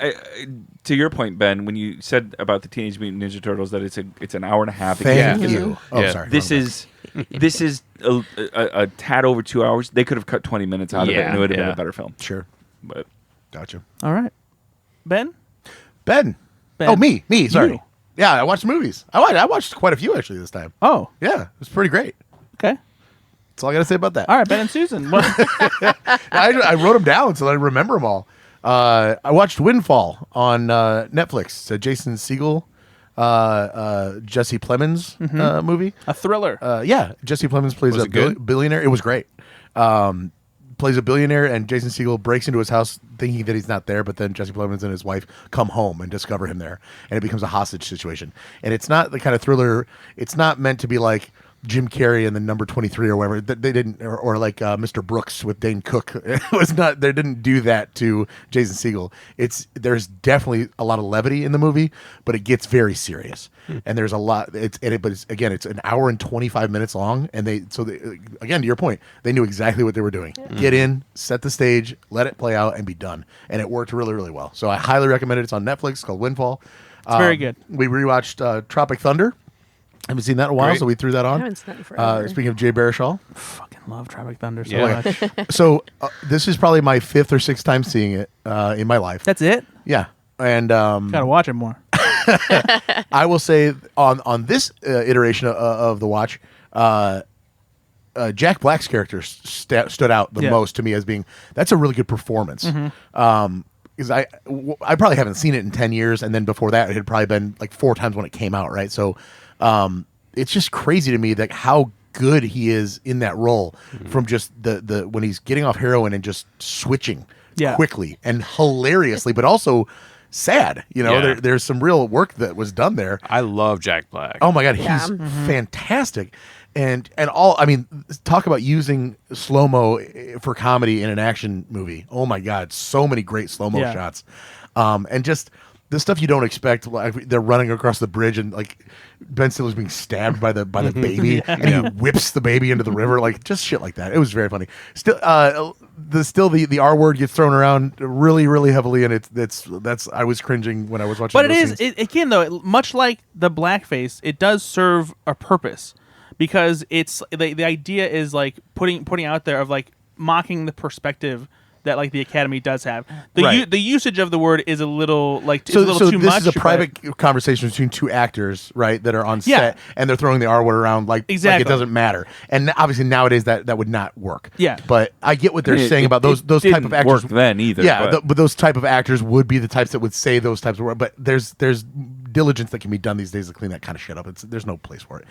to your point, Ben, when you said about the Teenage Mutant Ninja Turtles that it's an hour and a half. Thank Yeah. you. Oh, Yeah. sorry. This is a tad over 2 hours. They could have cut 20 minutes out of it, Yeah, and it would have been yeah. a better film. Sure. But Gotcha. All right, Ben. Ben. Ben. Oh, me. Sorry. You. Yeah, I watched movies. I watched quite a few actually this time. Oh, Yeah, it was pretty great. okay. That's all I got to say about that. All right, Ben and Susan. What- I wrote them down so that I remember them all. I watched Windfall on Netflix. It's a Jason Segel, Jesse Plemons movie. a thriller. Yeah, Jesse Plemons plays Was a it good? billionaire. It was great. Plays a billionaire, and Jason Segel breaks into his house thinking that he's not there, but then Jesse Plemons and his wife come home and discover him there, and it becomes a hostage situation. And it's not the kind of thriller. It's not meant to be like Jim Carrey and the Number 23 or whatever. They didn't, or like Mr. Brooks with Dane Cook. It was not. They didn't do that to Jason Segel. There's definitely a lot of levity in the movie, but it gets very serious. And there's a lot. But it's an hour and 25 minutes long. And again, to your point, they knew exactly what they were doing. Get in, set the stage, let it play out, and be done. And it worked really, really well. So I highly recommend it. It's on Netflix. It's called Windfall. It's very good. We rewatched Tropic Thunder. Haven't seen that in a while, Great. so we threw that on. I haven't seen that in forever. Speaking of Jay Baruchel, Fucking love Tropic Thunder so Yeah. much. so this is probably my 5th or 6th time seeing it in my life. That's it. Yeah, and Gotta watch it more. I will say on this iteration of the watch, Jack Black's character stood out the Yeah. most to me as being that's a really good performance. Because I probably haven't seen it in 10 years, and then before that it had probably been like 4 times when it came out, right? So it's just crazy to me that how good he is in that role from just the when he's getting off heroin and just switching quickly and hilariously, but also sad. Yeah. There's some real work that was done there. I love Jack Black. Oh my God, he's Yeah. fantastic. And talk about using slow-mo for comedy in an action movie. Oh my God, so many great slow-mo Yeah. shots. And just the stuff you don't expect, like they're running across the bridge and like Ben Stiller's being stabbed by the baby and he whips the baby into the river, like just shit like that. It was very funny. Still the R word gets thrown around really, really heavily, and that's I was cringing when I was watching. But those scenes. again though, much like the blackface, it does serve a purpose because it's the idea is like putting out there of like mocking the perspective that like the Academy does have. The Right. the usage of the word is a little like So, is a little too this much. is a but- private conversation between two actors, right, that are on Yeah. set, and they're throwing the R word around like Exactly. it doesn't matter. And obviously nowadays that would not work. Yeah. But I get what they're saying about those type didn't of actors. work then either. Yeah, but those type of actors would be the types that would say those types of words. But there's diligence that can be done these days to clean that kind of shit up. There's no place for it.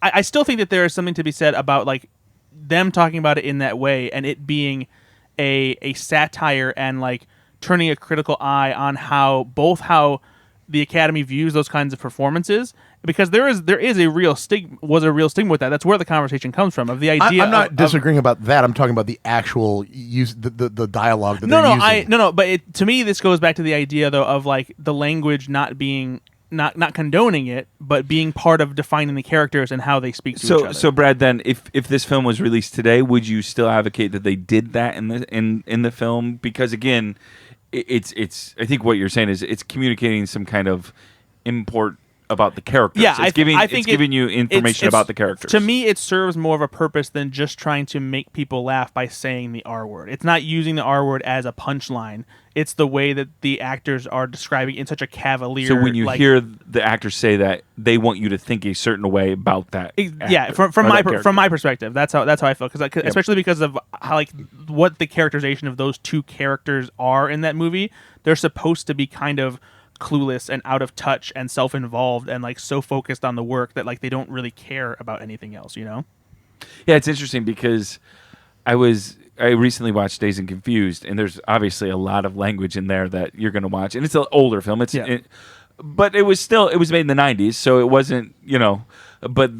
I still think that there is something to be said about like them talking about it in that way and it being a satire and like turning a critical eye on how the Academy views those kinds of performances, because there is a real stigma with that. That's where the conversation comes from, of the idea. I'm not disagreeing about that. I'm talking about the actual use the dialogue that they're using. No. But to me, this goes back to the idea though of like the language not being not condoning it, but being part of defining the characters and how they speak to each other. So Brad, then if this film was released today, would you still advocate that they did that in the film? Because again, it's I think what you're saying is it's communicating some kind of import about the characters. Yeah, it's giving you information about the characters. To me, it serves more of a purpose than just trying to make people laugh by saying the R word. It's not using the R word as a punchline. It's the way that the actors are describing in such a cavalier. So when you hear the actors say that, they want you to think a certain way about that. Yeah, from my perspective, that's how I feel. Because especially because of how like what the characterization of those two characters are in that movie, they're supposed to be kind of clueless and out of touch and self-involved and like so focused on the work that like they don't really care about anything else, you know? Yeah, it's interesting because I recently watched Dazed and Confused, and there's obviously a lot of language in there that you're going to watch, and it's an older film. But it was made in the 90s, so it wasn't, but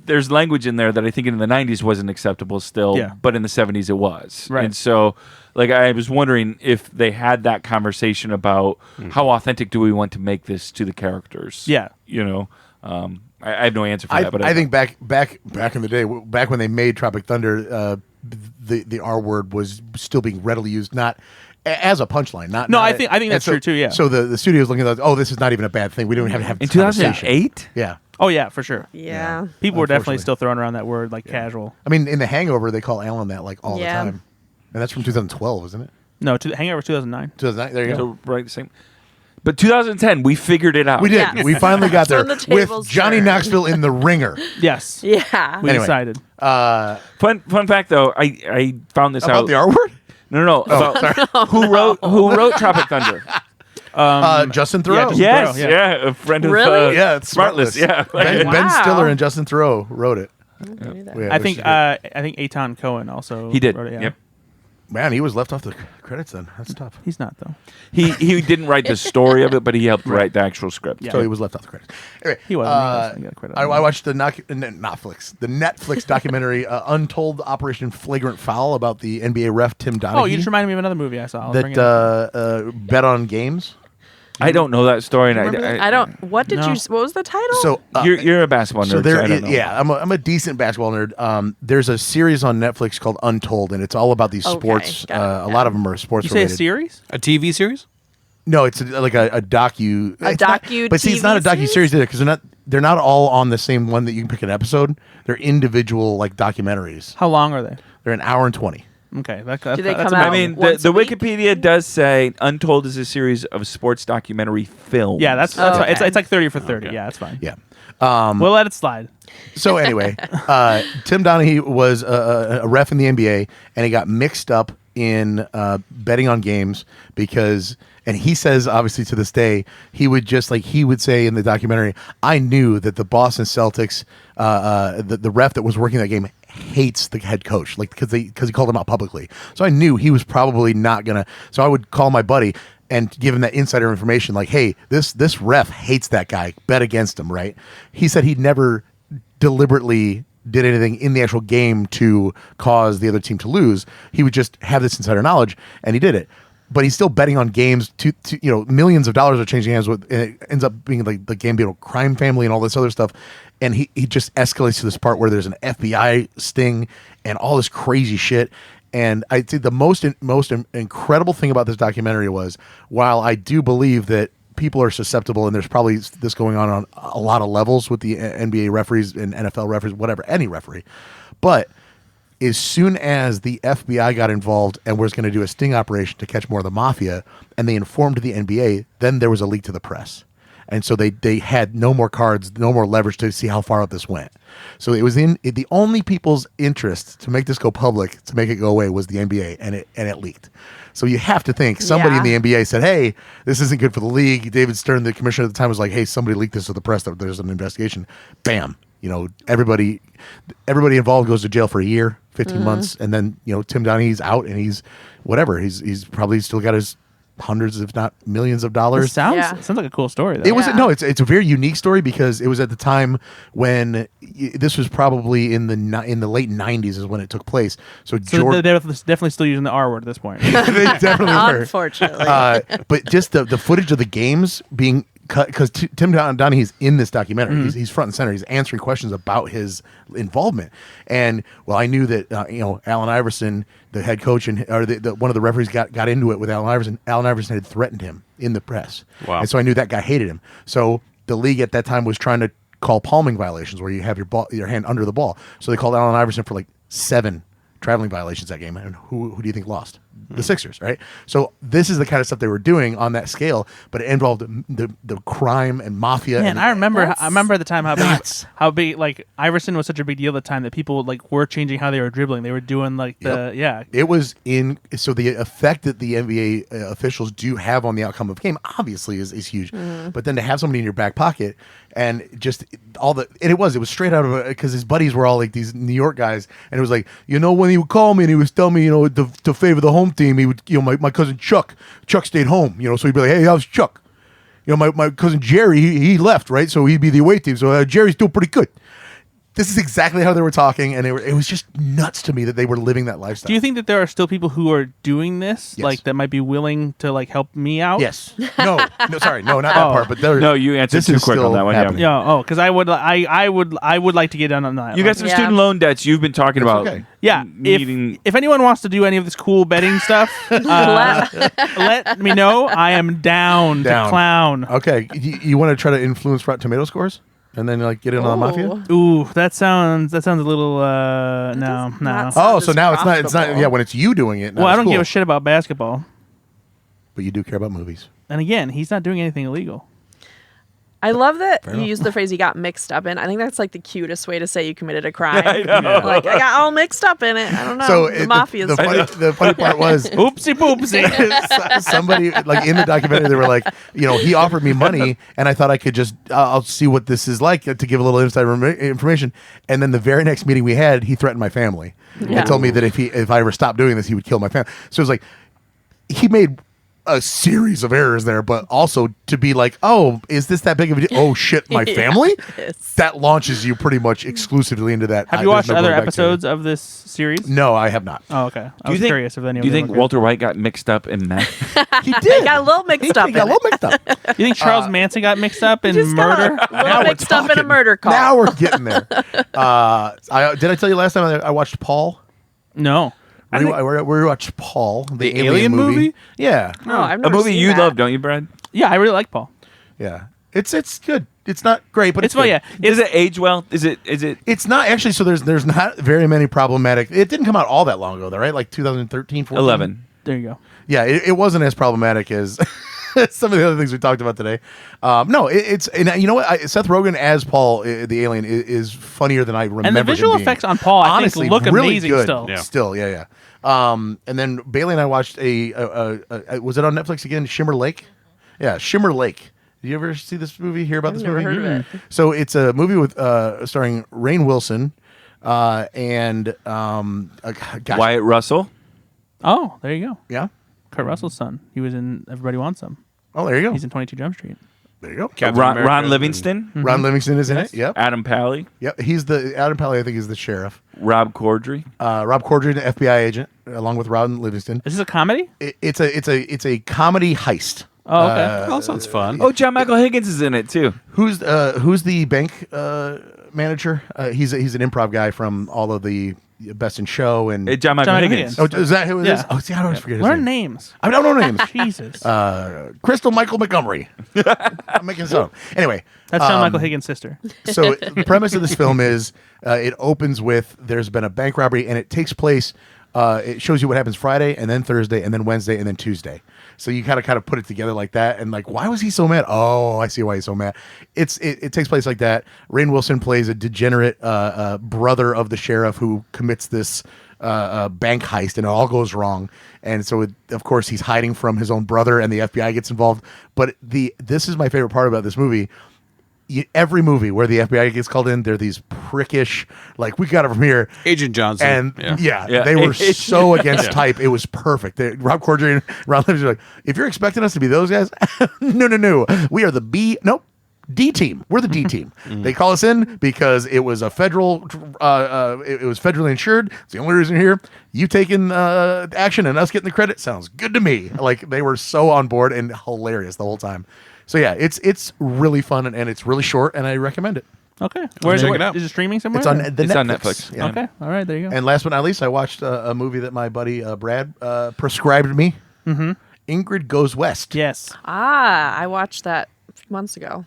there's language in there that I think in the 90s wasn't acceptable still, but in the 70s it was. Right. And so like I was wondering if they had that conversation about how authentic do we want to make this to the characters. Yeah. I have no answer for that. But I think back in the day, back when they made Tropic Thunder, the R word was still being readily used, not as a punchline. I think that's true too. Yeah. So the studio's looking at that. Oh, this is not even a bad thing. We don't even have to have in this conversation. 2008. Yeah. Oh yeah, for sure. Yeah. People were definitely Unfortunately. still throwing around that word like casual. I mean, in The Hangover, they call Alan that like all the Yeah. time, and that's from 2012, isn't it? No, Hangover 2009. 2009. There you go. So right, the same. But 2010, we figured it out. We did. Yes. We finally got there When the with tables Johnny turned. Knoxville in the ringer. Yes. Yeah. We Anyway. decided. Fun fact though, I found this About out. the R word? No. About who wrote Tropic Thunder? Justin Thoreau. yeah, Justin Yes, Thoreau, yeah, a friend of Really? Yeah, it's Smartless. Yeah, Ben Wow. Stiller and Justin Thoreau wrote it. Yeah, I which think is good. I think Eitan Cohen also he did. wrote it, yeah. Yep. Man, he was left off the credits then. That's tough. He's not though. He didn't write the story of it, but he helped write the actual script. Yeah. So he was left off the credits. Anyway, He wasn't. He got credit I on that. watched the Netflix documentary Untold Operation Flagrant Foul about the NBA ref Tim Donaghy Oh, you just reminded me of another movie I saw. I'll bring it that up. bet on games. I don't know that story, and Remember that? I don't. What did No. What was the title? So you're a basketball nerd. So there, I don't know. yeah, I'm a decent basketball nerd. There's a series on Netflix called Untold, and it's all about these Okay, sports. got it, A lot of them are sports You say a related. series? A TV series? No, it's like a docu. It's not- docu but see, it's not a TV docu series either because they're not all on the same one that you can pick an episode. They're individual like documentaries. How long are they? They're an hour and 20. Okay. Do they that's come about- out? I mean, Once the a week? Wikipedia does say Untold is a series of sports documentary films. Yeah, that's Oh, fine. okay. It's like 30 for 30. Yeah, that's fine. Yeah. We'll let it slide. So anyway, Tim Donaghy was a ref in the NBA, and he got mixed up in betting on games because, and he says obviously to this day, he would say in the documentary, I knew that the Boston Celtics, the ref that was working that game hates the head coach, like because he called him out publicly. So I knew he was probably not gonna. So I would call my buddy and give him that insider information, like, hey, this ref hates that guy. Bet against him, right? He said he never deliberately did anything in the actual game to cause the other team to lose. He would just have this insider knowledge, and he did it. But he's still betting on games to millions of dollars are changing hands with, and it ends up being like the Gambino crime family and all this other stuff. And he just escalates to this part where there's an FBI sting and all this crazy shit. And I think the most incredible thing about this documentary was, while I do believe that people are susceptible, and there's probably this going on a lot of levels with the NBA referees and NFL referees, whatever, any referee, but as soon as the FBI got involved and was going to do a sting operation to catch more of the mafia, and they informed the NBA, then there was a leak to the press. And so they had no more cards, no more leverage to see how far out this went. So it was the only people's interest to make this go public, to make it go away, was the NBA, and it leaked. So you have to think somebody in the NBA said, "Hey, this isn't good for the league." David Stern, the commissioner at the time, was like, "Hey, somebody leaked this to the press. That there's an investigation." Bam. Everybody involved goes to jail for a year, 15 months, and then Tim Donaghy's out, and he's whatever. He's probably still got his hundreds, if not millions of dollars. Sounds like a cool story, though. It was it's a very unique story because it was at the time when this was probably in the late 90s is when it took place. So they're definitely still using the R word at this point. They definitely were. Unfortunately. But just the footage of the games being cut, because Tim Donaghy's in this documentary. He's front and center. He's answering questions about his involvement. And I knew that Allen Iverson, the head coach, one of the referees got into it with Allen Iverson. Allen Iverson had threatened him in the press. Wow. And so I knew that guy hated him. So the league at that time was trying to call palming violations, where you have your hand under the ball. So they called Allen Iverson for like 7 traveling violations that game. And who do you think lost? The Sixers, right? So this is the kind of stuff they were doing on that scale, but it involved the crime and mafia. Yeah, and I remember at the time how big like Iverson was such a big deal at the time that people like were changing how they were dribbling. They were doing like It was so the effect that the NBA officials do have on the outcome of the game obviously is huge. But then to have somebody in your back pocket and just it was straight out of because his buddies were all like these New York guys, and it was like, when he would call me and he was telling me to favor the home team, he would my cousin Chuck stayed home, so he'd be like, "Hey, how's Chuck?" My cousin Jerry, he left, right? So he'd be the away team. So Jerry's still pretty good. This is exactly how they were talking, and it was just nuts to me that they were living that lifestyle. Do you think that there are still people who are doing this, Yes. like that might be willing to like help me out? Yes. No, sorry, no, not that part. But No, you answered too quick on that one. Happening. Yeah. Because I would like to get in on that. You got some student loan debts you've been talking about. Okay. Yeah, if anyone wants to do any of this cool betting stuff, let me know. I am down to clown. Okay, you want to try to influence Rotten Tomato scores? And then get in on the mafia? Ooh, that sounds a little no. So now it's not when it's you doing it. Well, I don't give a shit about basketball. But you do care about movies. And again, he's not doing anything illegal. I love that you used the phrase "you got mixed up in." I think that's like the cutest way to say you committed a crime. I know. Like I got all mixed up in it. I don't know. So the mafia's the funny part was Oopsie poopsie. somebody like in the documentary they were like, he offered me money and I thought I could just I'll see what this is like to give a little inside information. And then the very next meeting we had, he threatened my family and told me that if I ever stopped doing this, he would kill my family. So it was like he made a series of errors there, but also to be like, oh, is this that big of a deal? Oh shit, my family? Yes. That launches you pretty much exclusively into that. Have you watched other episodes of this series? No, I have not. Oh, okay. I was curious if any of Do you them think were good. Walter White got mixed up in meth? He did. He got a little mixed up. He got a little mixed up. You think Charles Manson got mixed up in Just murder? got a little mixed up in a murder call. Now we're getting there. Did I tell you last time I watched Paul? No. We watched Paul, the Alien movie? Yeah. No, I've A never movie seen you that. love, don't you, Brad? Yeah, I really like Paul. Yeah. It's good. It's not great, but it's well, good. yeah. Does it age well? Is it? It's not actually. So there's not very many problematic. It didn't come out all that long ago, though, right? Like 2013, 14? 11? There you go. Yeah, it wasn't as problematic as some of the other things we talked about today. No, it's and you know what? Seth Rogen as Paul, the alien, is funnier than I remember. And the visual him being. effects on Paul, I Honestly, think, look really amazing good. still. Yeah. Still, yeah. And then Bailey and I watched was it on Netflix again? Shimmer Lake. Yeah, Shimmer Lake. Did you ever see this movie? Hear about this never movie? heard of it. So it's a movie with starring Rainn Wilson and Wyatt Russell? Oh, there you go. Yeah. Kurt Russell's son. He was in Everybody Wants Some. Oh, there you go. He's in 22 Jump Street. There you go. Captain Ron America Livingston? Ron Livingston is in it. Yep. Adam Pally? Yep. He's the Adam Pally. I think is the sheriff. Rob Corddry? Rob Corddry, an FBI agent, along with Ron Livingston. Is this a comedy? It's a comedy heist. Oh, okay. Oh, sounds fun. Oh, John Michael Higgins is in it, too. Who's the bank manager? He's an improv guy from all of the Best in Show and John Michael Higgins. oh, is that who it is? Yeah. Oh, see, I always forget his Learn name. names. I don't know names. Jesus. Crystal Michael Montgomery. I'm making this up. Anyway, That's Seann Michael Higgins' sister. so the premise of this film is it opens with there's been a bank robbery and it takes place. It shows you what happens Friday and then Thursday and then Wednesday and then Tuesday. So you kind of put it together like that and like, why was he so mad? Oh, I see why he's so mad. It takes place like that. Rainn Wilson plays a degenerate brother of the sheriff who commits this bank heist and it all goes wrong. And so of course he's hiding from his own brother and the FBI gets involved. But this is my favorite part about this movie. Every movie where the FBI gets called in, they're these prickish, like, we got it from here. Agent Johnson. And they were so against type. It was perfect. Rob Corddry and Ron Livers are like, if you're expecting us to be those guys, no. We are the D team. We're the D team. They call us in because it was a federal, it was federally insured. It's the only reason you're here. You taking action and us getting the credit sounds good to me. Like, they were so on board and hilarious the whole time. So yeah, it's really fun and it's really short, and I recommend it. Okay. Where is check it? it out. Is it streaming somewhere? It's on It's on Netflix. Yeah. Okay. All right. There you go. And last but not least, I watched a movie that my buddy Brad prescribed me. Mm-hmm. Ingrid Goes West. Yes. I watched that a few months ago.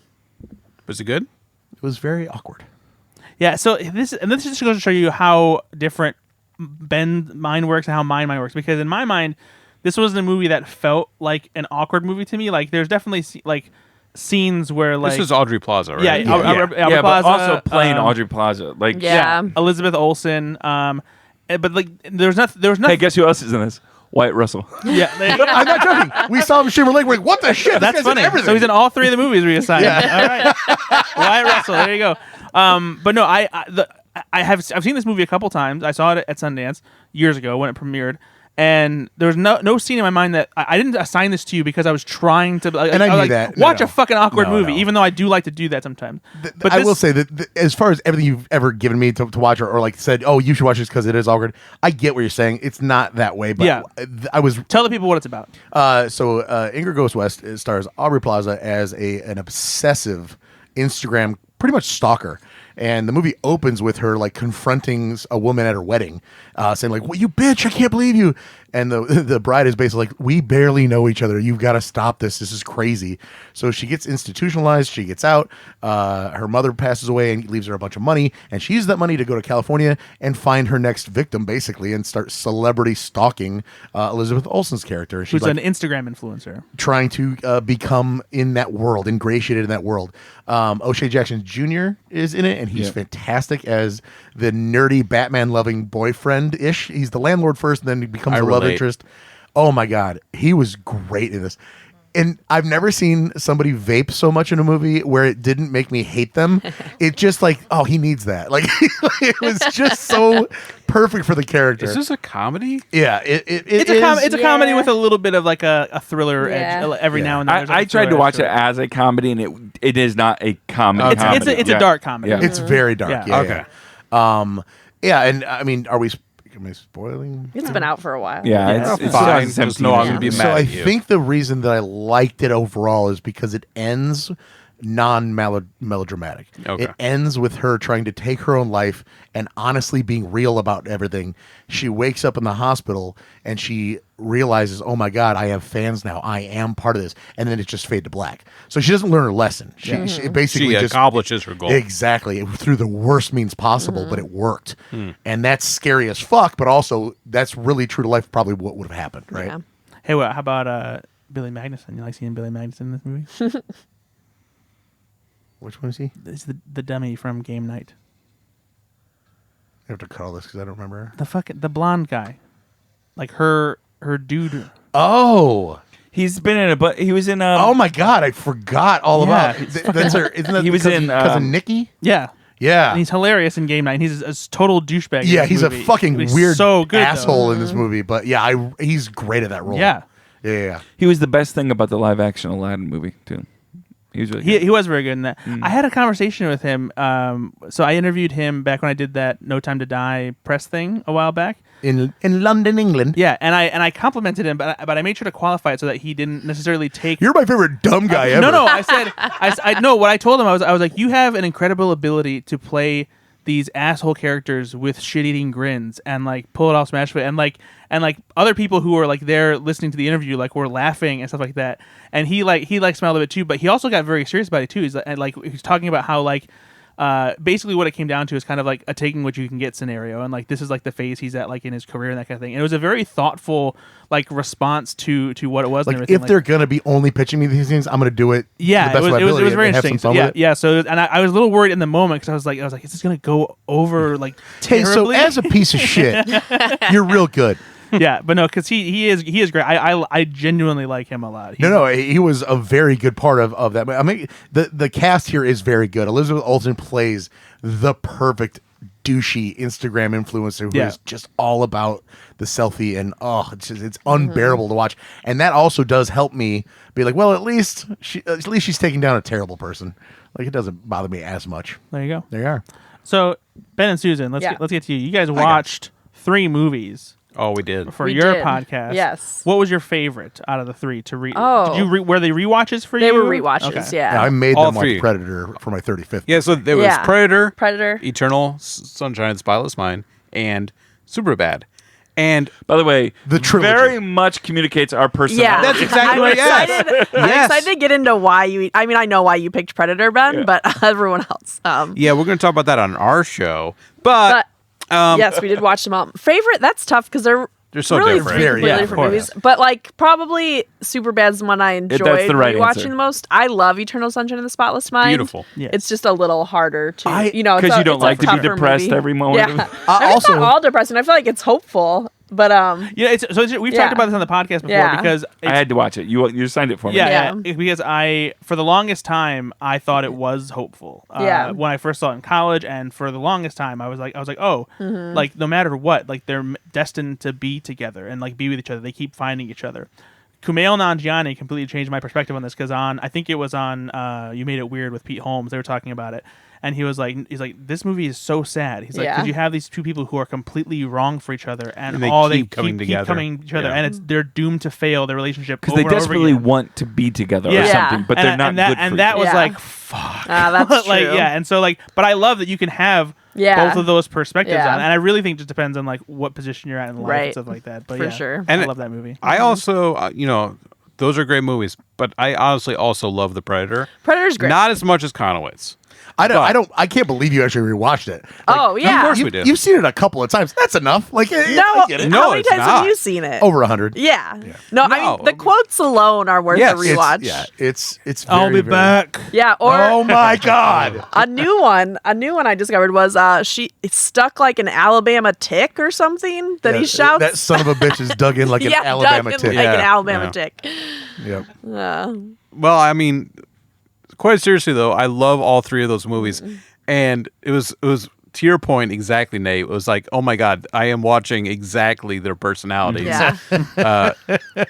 Was it good? It was very awkward. Yeah. So this just goes to show you how different Ben's mind works and how my mind works. Because in my mind, this wasn't a movie that felt like an awkward movie to me. Like, there's definitely like scenes where like This is Audrey Plaza, right? yeah, Yeah. Aubrey But Plaza, also playing Audrey Plaza. Like, Yeah. Elizabeth Olsen. But like there was nothing. Hey, guess who else is in this? Wyatt Russell. Yeah. I'm not joking. We saw him Shiver Lake. We're like, what the shit? This That's guy's in funny. everything. So he's in all three of the movies we assigned. All right, Wyatt Russell. There you go. But no, I've seen this movie a couple times. I saw it at Sundance years ago when it premiered, and there was no scene in my mind that I didn't assign this to you because I was trying to. And I knew like, that. Watch No. a fucking awkward No, movie, no. even though I do like to do that sometimes. But I will say that as far as everything you've ever given me to watch or like said, oh, you should watch this because it is awkward. I get what you're saying. It's not that way, but Yeah. I was tell the people what it's about. So Ingrid Goes West stars Aubrey Plaza as an obsessive Instagram, pretty much stalker. And the movie opens with her like confronting a woman at her wedding, saying like, "Well, you bitch, I can't believe you." And the bride is basically like, "We barely know each other. You've got to stop this. This is crazy." So she gets institutionalized. She gets out. Her mother passes away and leaves her a bunch of money. And she uses that money to go to California and find her next victim, basically, and start celebrity stalking Elizabeth Olsen's character. And she's Who's like, an Instagram influencer? trying to become in that world, ingratiated in that world. O'Shea Jackson Jr. is in it, and he's fantastic as the nerdy Batman-loving boyfriend-ish. He's the landlord first, and then he becomes the love interest. Oh my God, he was great in this. And I've never seen somebody vape so much in a movie where it didn't make me hate them. It just like, oh, he needs that. Like, it was just so perfect for the character. Is this a comedy? Yeah, It's a comedy with a little bit of like a thriller edge every now and then. There's like I a tried to thriller watch edge it as a comedy, and it is not a comedy. Okay. It's a dark comedy. Yeah. It's very dark. Yeah. Yeah. Okay. Yeah, and I mean, am I spoiling? It's been out for a while. Yeah, it's Fine. 2017. Just know I'm gonna be So mad I at you. think the reason that I liked it overall is because it ends non-melodramatic. Okay. It ends with her trying to take her own life and honestly being real about everything. She wakes up in the hospital and she realizes, oh my God, I have fans now. I am part of this. And then it just fade to black. So she doesn't learn her lesson. She basically She just accomplishes her goal. Exactly. Through the worst means possible, but it worked. And that's scary as fuck, but also that's really true to life, probably what would have happened, right? Yeah. Hey, how about Billy Magnuson? You like seeing Billy Magnuson in this movie? Which one is he? It's the dummy from Game Night. I have to cut all this because I don't remember. The blonde guy, like her dude. Oh. He's been in but he was in Oh my God, I forgot all Yeah, about. he's That's her. Isn't that He was in, cousin Nikki? Yeah. Yeah, And he's hilarious in Game Night. He's a total douchebag. in yeah, this he's movie. a fucking But he's weird so good, asshole though. in this movie. But yeah, he's great at that role. Yeah. yeah. He was the best thing about the live action Aladdin movie too. He was really good. He was very good in that. I had a conversation with him. So I interviewed him back when I did that No Time to Die press thing a while back. In London, England. Yeah, and I complimented him, but I made sure to qualify it so that he didn't necessarily take. You're my favorite dumb guy ever. No, I said I know what I told him. I was like, you have an incredible ability to play these asshole characters with shit-eating grins and like pull it off smash it and like other people who were like there listening to the interview like were laughing and stuff like that, and he smiled a bit too, but he also got very serious about it too. He's talking about how like basically what it came down to is kind of like a taking what you can get scenario, and like this is like the phase he's at like in his career and that kind of thing. And it was a very thoughtful like response to what it was. Like and everything. if they're gonna be only pitching me these things, I'm gonna do it. Yeah, to the best it was of my ability very and have some interesting. fun with it. Yeah. So and I was a little worried in the moment because I was like, is this gonna go over like Hey, so terribly? as a piece of shit, you're real good. Yeah, but no, because he is great. I genuinely like him a lot. He was a very good part of that. I mean, the cast here is very good. Elizabeth Olsen plays the perfect douchey Instagram influencer who is just all about the selfie, and it's unbearable to watch. And that also does help me be like, well, at least she's taking down a terrible person. Like, it doesn't bother me as much. There you go. There you are. So Ben and Susan, let's get to you. You guys watched 3 movies. Oh, we did. For We your did. podcast. Yes. What was your favorite out of the 3 to read? Oh. Did you were they rewatches for you? They were rewatches, Okay. yeah. Yeah, I made All them watch 3. Predator for my 35th. Yeah, so there was Yeah. Predator, E Eternal Sunshine, Spotless Mind, and Superbad. And By the way, The trilogy. very much communicates our personality. Yeah, That's exactly I'm right, yes. excited. I'm Yes. excited to get into why you. I mean, I know why you picked Predator, Ben, but everyone else. yeah, we're going to talk about that on our show. But, yes, we did watch them all. Favorite? That's tough because they're so really different. three completely Yeah, of different course. movies. But like probably Superbad's the one I enjoyed the right watching answer. the most. I love Eternal Sunshine of the Spotless Mind. Beautiful. Yes. It's just a little harder to it's because you don't it's a like to be tougher depressed movie. every moment. Yeah, Also- it's not all depressing. I feel like it's hopeful, but Yeah, we've Yeah. talked about this on the podcast before Yeah. because I had to watch it. You signed it for me. Yeah, Yeah. because for the longest time I thought it was hopeful. Yeah. When I first saw it in college, and for the longest time I was like, oh, like no matter what, like they're destined to be together and like be with each other. They keep finding each other. Kumail Nanjiani completely changed my perspective on this because I think it was on You Made It Weird with Pete Holmes. They were talking about it. And he's like, this movie is so sad. He's like, Yeah. because you have these two people who are completely wrong for each other, and they all keep they coming keep together. coming to each other, Yeah. and they're doomed to fail their relationship Because over they and over desperately again. want to be together or Yeah. something, but And- they're not and that, good and for that each was Yeah. like, fuck. that's like, true. yeah, and so like, but I love that you can have Yeah. both of those perspectives Yeah. on, and I really think it just depends on like what position you're at in life and Right. stuff like that. But For yeah, sure. And I love that movie. I also, those are great movies, but I honestly also love The Predator. Predator's great. Not as much as Konowitz. I can't believe you actually rewatched it. Oh, yeah. Of course you, we did. You've seen it a couple of times. That's enough. Like, no, I get it. No, how many it's times have not. you seen it? Over 100. Yeah. No, I No. mean the quotes alone are worth Yes. a rewatch. It's I'll very, be very- back. Yeah, or Oh my god. a new one I discovered was it's stuck like an Alabama tick or something that he Yeah, shouts. That son of a bitch is dug in like an Alabama dug in tick. like an Yeah, Alabama yeah. tick. Yep. Well, I mean, quite seriously though, I love all 3 of those movies, and it was to your point exactly, Nate. It was like, oh my god, I am watching exactly their personalities. Yeah.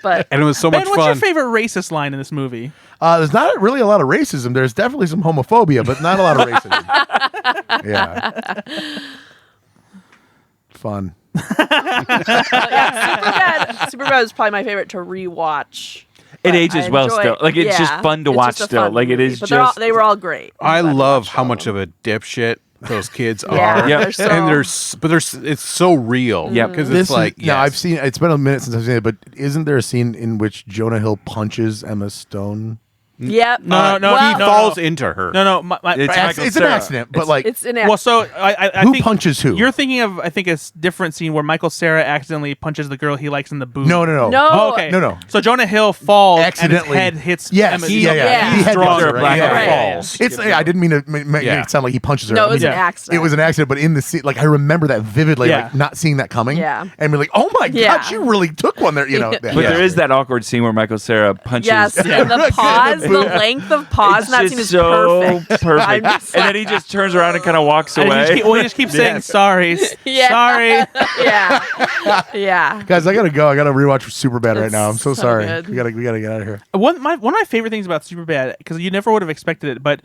But And it was so Ben, much what's fun. your favorite racist line in this movie? There's not really a lot of racism. There's definitely some homophobia, but not a lot of racism. Yeah. Fun. Superbad is probably my favorite to rewatch. It But ages I well enjoy still. it. Like, it's just Yeah. fun to It's watch just a still. fun Like, it movie. is But just. they were all great. I I'm glad we love watched how all much of of a dipshit those kids them. Yeah, are. Yep. they're so, And it's so real. Yep. Because This it's like, is, I've seen it's been a minute since I've seen it, but isn't there a scene in which Jonah Hill punches Emma Stone? Yep. No, he no, falls no. into her. No, It's Michael It's an Cera. accident, but like It's an Well, so I who think punches who? You're thinking of, I think, a different scene where Michael Cera accidentally punches the girl he likes in the boob. No. No. Oh, okay. No. So Jonah Hill falls Accidentally. and his head hits Yes, Emma's yeah. Yeah. He had Strong to, black yeah. guy falls. It's I didn't mean to make Yeah. it sound like he punches her. No, I it was mean, an accident. It was an accident, but in the scene, like I remember that vividly, Yeah. like not seeing that coming. Yeah. And be like, oh my Yeah. god, you really took one there. You know. But there is that awkward scene where Michael Cera punches. Yes, and the pause, the length of pause in that scene is so perfect. I'm just And then he just turns around and kind of walks And away. he just keeps saying sorry. Yeah. Sorry. Yeah. Yeah. Guys, I gotta go. I gotta rewatch Superbad right It's now. I'm so so sorry. good. We gotta get out of here. One of my favorite things about Superbad, because you never would have expected it, but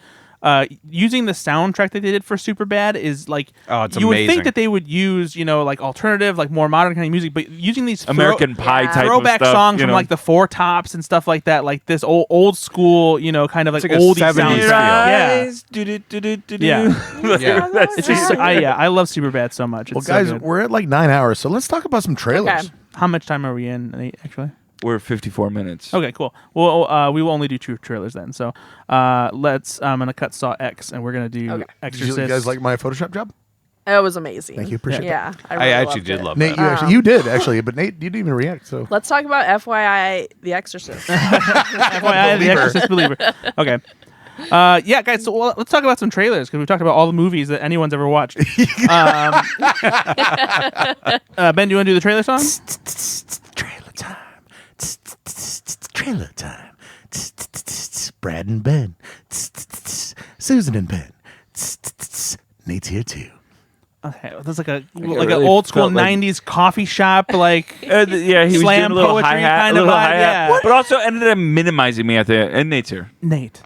using the soundtrack that they did for Superbad is like it's you would amazing. think that they would use like alternative, like more modern kind of music, but using these American Pie type throwback of stuff, songs you from know? like the Four Tops and stuff like that, like this old school, kind of like like a oldie 70s soundtrack. feel. Yeah. Yeah. It's just I love Superbad so much. It's Well, so guys, good. we're at like 9 hours, so let's talk about some trailers. Okay. How much time are we in, Nate, actually? We're 54 minutes. Okay, cool. Well, we will only do 2 trailers then. So let's. I'm gonna cut Saw X, and we're gonna do Okay. Did Exorcist. you guys like my Photoshop job? It was amazing. Thank you. Appreciate Yeah, I really actually loved did it. love Nate, that. you did actually, but Nate, you didn't even react. So Let's talk about FYI, The Exorcist. FYI, The Exorcist believer. Okay. Yeah, guys. So let's talk about some trailers because we've talked about all the movies that anyone's ever watched. Ben, do you want to do the trailer song? trailer time. Trailer time. Brad and Ben. Susan and Ben. Nate's here too. Okay, that's like an really old school felt like- '90s coffee shop, like Yeah, he was Slam doing a little poetry hi-hat, kind a of little vibe, hi-hat, yeah. but also ended up minimizing me at the end. And Nate's here. Nate.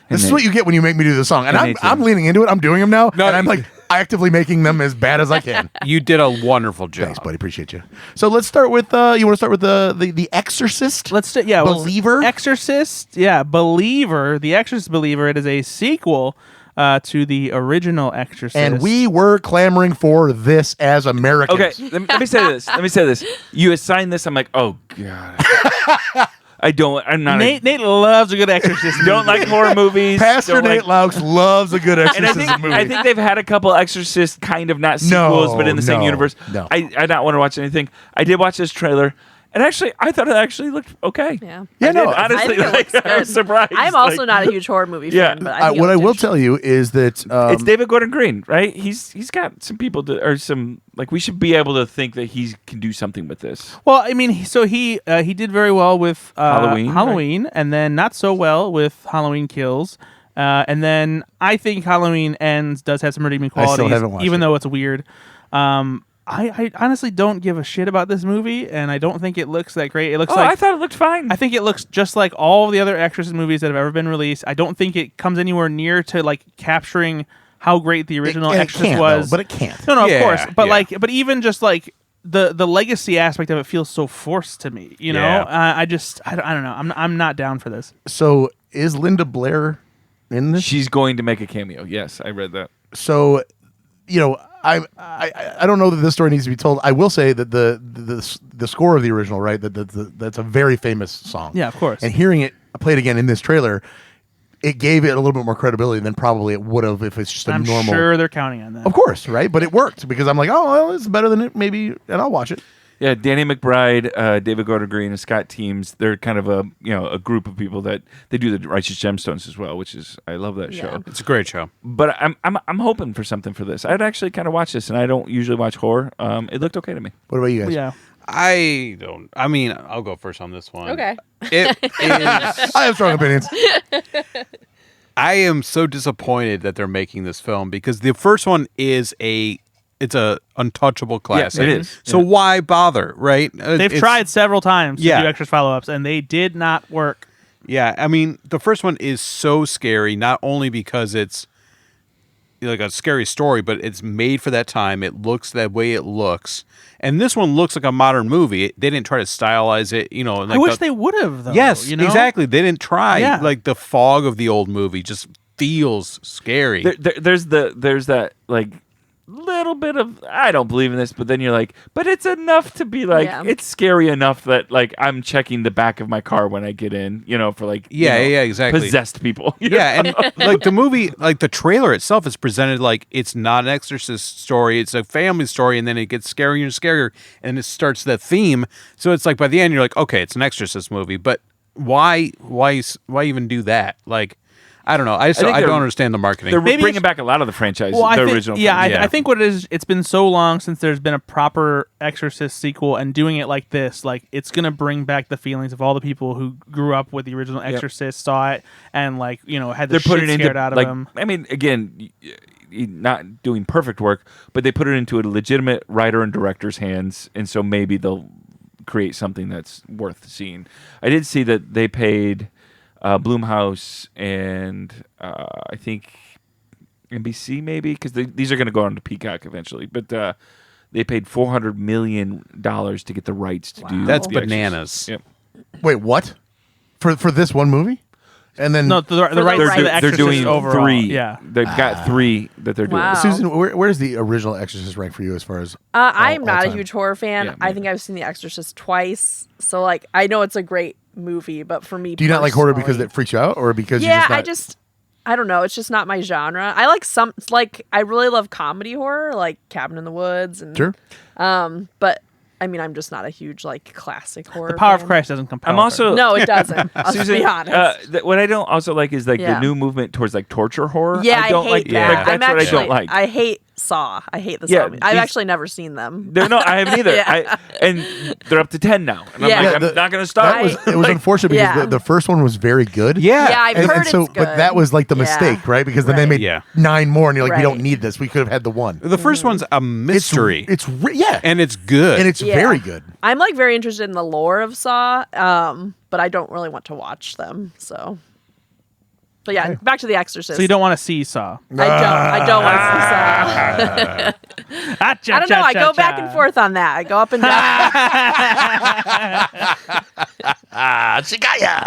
This is what you get when you make me do the song, and Nate's I'm here. leaning into it. I'm doing them now, No, and I'm like actively making them as bad as I can. You did a wonderful job. Thanks, buddy. Appreciate you. So let's start with. You want to start with the Exorcist? Believer. Exorcist. Yeah, Believer. The Exorcist Believer. It is a sequel to the original Exorcist. And we were clamoring for this as Americans. Okay, let me say this. Let me say this. You assigned this. I'm like, oh god. I'm not. Nate loves a good Exorcist. Don't like horror movies. Pastor don't Nate like, Loucks loves a good and exorcism movie. I think they've had a couple Exorcist kind of not sequels, but in the same universe. no. I not want to watch anything. I did watch this trailer, and actually, I thought it actually looked okay. Yeah. Yeah, I no, did, honestly, I think it looks I was good. surprised. I'm also like- not a huge horror movie Yeah. fan, but I think what it I will looks tell you is that It's David Gordon Green, right? He's got some people or some like we should be able to think that he can do something with this. Well, I mean, he did very well with Halloween, and then not so well with Halloween Kills. And then I think Halloween Ends does have some redeeming I still qualities, haven't watched even it. though it's weird. I honestly don't give a shit about this movie, and I don't think it looks that great. It looks I like thought it looked fine. I think it looks just like all the other Exorcist movies that have ever been released. I don't think it comes anywhere near to like capturing how great the original and it Exorcist can't, was. though, but it can't. No, Yeah, of course. But yeah. but even just like the legacy aspect of it feels so forced to me. You know, Yeah. I don't know. I'm not down for this. So is Linda Blair in this? She's going to make a cameo. Yes, I read that. So, I don't know that this story needs to be told. I will say that the score of the original, right? That's a very famous song. Yeah, of course. And hearing it played again in this trailer, it gave it a little bit more credibility than probably it would have if it's just a I'm normal. sure they're counting on that. Of course, right? But it worked because I'm like, oh, well, it's better than it maybe, and I'll watch it. Yeah, Danny McBride, David Gordon Green, and Scott Teems. They're kind of a group of people that they do the Righteous Gemstones as well, which is I love that show. It's a great show. But I'm hoping for something for this. I'd actually kind of watch this, and I don't usually watch horror. It looked okay to me. What about you guys? Yeah. I don't. I mean, I'll go first on this one. Okay. It is. I have strong opinions. I am so disappointed that they're making this film because the first one is it's a untouchable classic. it is. So why bother, right? They've tried several times to Yeah. do Exorcist follow-ups, and they did not work. Yeah, I mean, the first one is so scary, not only because it's like a scary story, but it's made for that time. It looks that way it looks. And this one looks like a modern movie. They didn't try to stylize it, like I wish they would have, though. Yes, you know? exactly. They didn't try. Yeah. Like the fog of the old movie just feels scary. There's that like little bit of I don't believe in this, but then you're like, but it's enough to be like Yeah. it's scary enough that like I'm checking the back of my car when I get in, for like Yeah, exactly. possessed people. Yeah, and like the movie, like the trailer itself is presented like it's not an Exorcist story, it's a family story, and then it gets scarier and scarier, and it starts that theme. So it's like by the end you're like, okay, it's an Exorcist movie, but why even do that? Like, I don't know. I think don't they're- understand the marketing. They're Maybe bringing it's- back a lot of the franchise, Well, the I think, original. yeah, franchise. I think what it is, it's been so long since there's been a proper Exorcist sequel, and doing it like this, like it's gonna bring back the feelings of all the people who grew up with the original Exorcist, saw it, and like had the they're shit putting it scared into out of like them. I mean, again, not doing perfect work, but they put it into a legitimate writer and director's hands, and so maybe they'll create something that's worth seeing. I did see that they paid Bloomhouse and I think NBC maybe, because these are going to go on to Peacock eventually. But they paid $400 million to get the rights to do. That's The bananas. Exorcist. Yep. Wait, what? For this one movie? And then No, the rights to the They're Exorcist doing overall. 3. Yeah. They've got 3 that they're doing. Wow. Susan, where's the original Exorcist rank for you as far as? I'm all not a time? huge horror fan. Yeah, I think I've seen The Exorcist twice, so like I know it's a great movie, but for me, Do you not like horror because personally- it freaks you out, or because Yeah, you're just not... I don't know. It's just not my genre. I like I really love comedy horror, like Cabin in the Woods, and Sure. But I mean, I'm just not a huge like classic horror. The Power of fan. Christ doesn't compel. I'm her. also No, it doesn't. I'll Susan, be honest. what I don't also like is like Yeah. the new movement towards like torture horror. Yeah, I don't hate like that. Like, that's I'm what actually, I don't like. I hate Saw. I hate the Yeah, Saw movie. I've these- actually never seen them. No, I haven't either. Yeah. And they're up to 10 now. And Yeah. I'm like, Yeah, I'm not going to stop. Right. It was unfortunate because Yeah. the first one was very good. Yeah. Yeah, I've heard it's but good. that was like the Yeah. mistake, right? Because then they Right. made Yeah. 9 more, and you're like, we don't Right. need this. We could have had the one. The first one's a mystery. Yeah, and it's good. and it's Yeah. very good. I'm like very interested in the lore of Saw, but I don't really want to watch them. So, but yeah, back to The Exorcist. So you don't want to see Saw. I don't want to see Saw. I don't know. I go back and forth on that. I go up and down.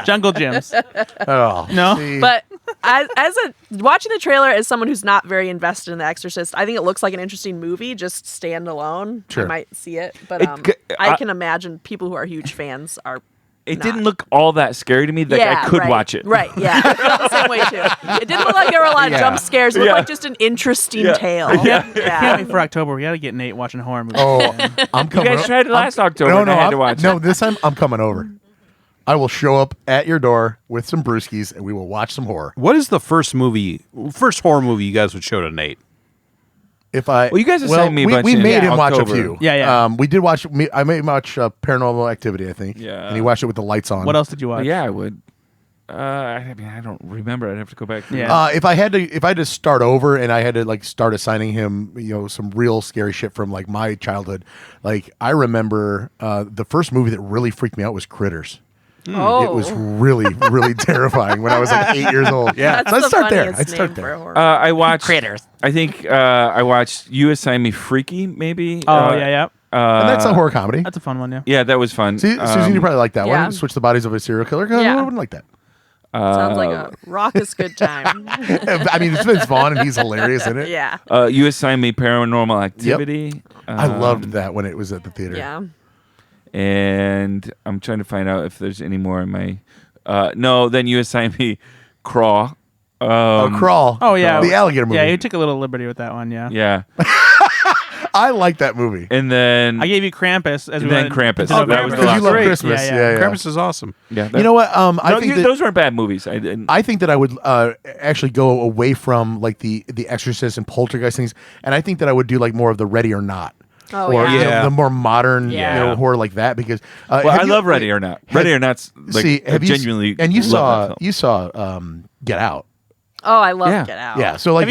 Jungle gyms. Oh No? see. But watching the trailer as someone who's not very invested in The Exorcist, I think it looks like an interesting movie, just standalone. Sure. I might see it, but I I can imagine people who are huge fans are. It not. didn't look all that scary to me that I could right, watch it. Right, yeah. I felt the same way, too. It didn't look like there were a lot of Yeah. jump scares. It looked Yeah. like just an interesting Yeah. tale. Can't Yeah. wait for October. We got to get Nate watching horror movies. Oh, again. I'm You coming. guys tried it last October No, and I had to I'm- watch no. it. This time I'm coming over. I will show up at your door with some brewskis, and we will watch some horror. What is the first horror movie you guys would show to Nate? If I Well, you guys assigned me a bunch we in made him watch a October. few. Yeah. We did watch. I made him watch Paranormal Activity, I think. Yeah. And he watched it with the lights on. What else did you watch? Yeah, I would. I mean, I don't remember. I'd have to go back. through Yeah. If I had to start over and I had to like start assigning him, some real scary shit from like my childhood, like I remember the first movie that really freaked me out was Critters. Oh. It was really, really terrifying when I was like 8 years old. Yeah, That's so I'd the start there. funniest I'd start name for a there. horror. I watched Critters. I think I watched You Assigned Me Freaky, maybe. Oh, yeah. And that's a horror comedy. That's a fun one, yeah. Yeah, that was fun. See, Susan, you probably like that yeah. one. Switch the bodies of a serial killer. Yeah. I wouldn't like that. Sounds like a raucous good time. I mean, it's Vince Vaughn, and he's hilarious in it. Yeah. You Assigned Me Paranormal Activity. I loved that when it was at the theater. Yeah. And I'm trying to find out if there's any more in my. No, then You Assigned Me Crawl. Crawl. Oh, yeah. The alligator movie. Yeah, you took a little liberty with that one, yeah. Yeah. I like that movie. And then. I gave you Krampus. As And we then went Krampus. to Oh, November. Krampus was Because you love great. Christmas. Yeah, Yeah, yeah. Krampus is awesome. Yeah, You know what? I think those weren't bad movies. I didn't. I think that I would actually go away from like the Exorcist and Poltergeist things, and I think that I would do like more of the Ready or Not. Oh, Or yeah. the more modern Yeah. horror like that, because Well, I love Ready or Not. Ready or Not's like have you genuinely. and you love that saw film. Get Out. Oh, I love Yeah. Get Out. Yeah, so like Have